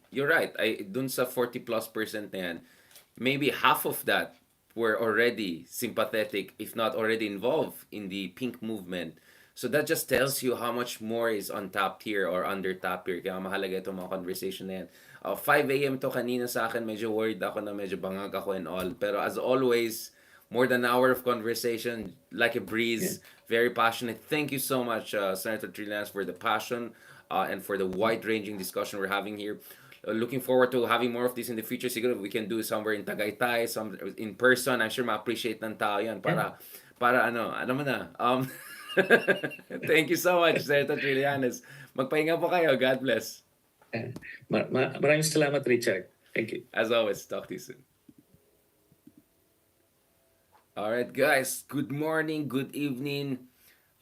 You're right. Dun sa 40+% na yan, maybe half of that were already sympathetic, if not already involved in the pink movement. So that just tells you how much more is untapped here or under tap here. Kaya mahalaga itong mga conversation na yan. 5 a.m. to kanina sa akin, medyo worried ako na medyo bangag ako and all. Pero as always, more than an hour of conversation, like a breeze, very passionate. Thank you so much, Senator Trillanes, for the passion and for the wide-ranging discussion we're having here. Looking forward to having more of this in the future. Siguro we can do somewhere in Tagaytay, some in person. I'm sure ma-appreciate ng tao yan para ano mo na. Thank you so much, Senator Trillanes. Magpahinga po kayo. God bless. Maraming salamat, Richard. Thank you. As always, talk to you soon. Alright guys, good morning, good evening.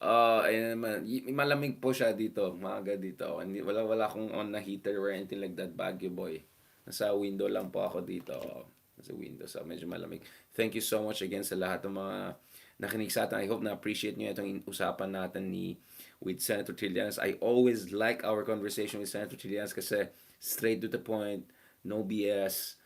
Ayan naman, malamig po siya dito, maaga dito. Wala akong on na heater or anything like that, Baguio boy. Nasa window lang po ako dito. Nasa window, so medyo malamig. Thank you so much again sa lahat ng mga nakinig sa atin. I hope na appreciate niyo itong usapan natin with Senator Trillanes. I always like our conversation with Senator Trillanes kasi straight to the point, no BS.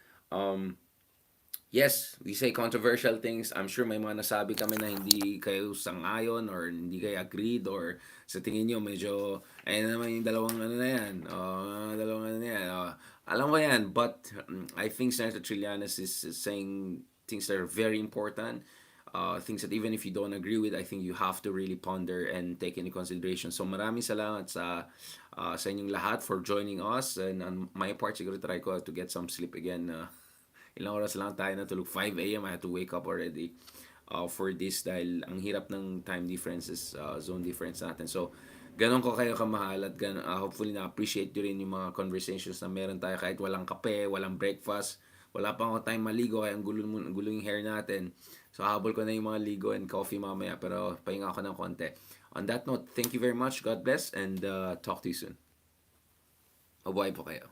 Yes, we say controversial things. I'm sure may mga nasabi kami na hindi kayo sang-ayon or hindi kayo agreed or sa tingin nyo medyo, ayun naman yung dalawang ano na yan. Dalawang ano na yan. Alam ko yan, but I think Senator Trillanes is saying things that are very important. Things that even if you don't agree with, I think you have to really ponder and take into consideration. So maraming salamat sa inyong lahat for joining us. And on my part, siguro try ko to get some sleep again. Ilang oras lang tayo natulog. 5 a.m. I had to wake up already for this dahil ang hirap ng time differences, zone difference natin. So, ganon ko kayo kamahal at hopefully na-appreciate nyo rin yung mga conversations na meron tayo kahit walang kape, walang breakfast. Wala pa ako time maligo kaya ang gulo yung hair natin. So, habol ko na yung mga ligo and coffee mamaya pero pahinga ako ng konti. On that note, thank you very much. God bless and talk to you soon. Mabuhay po kayo.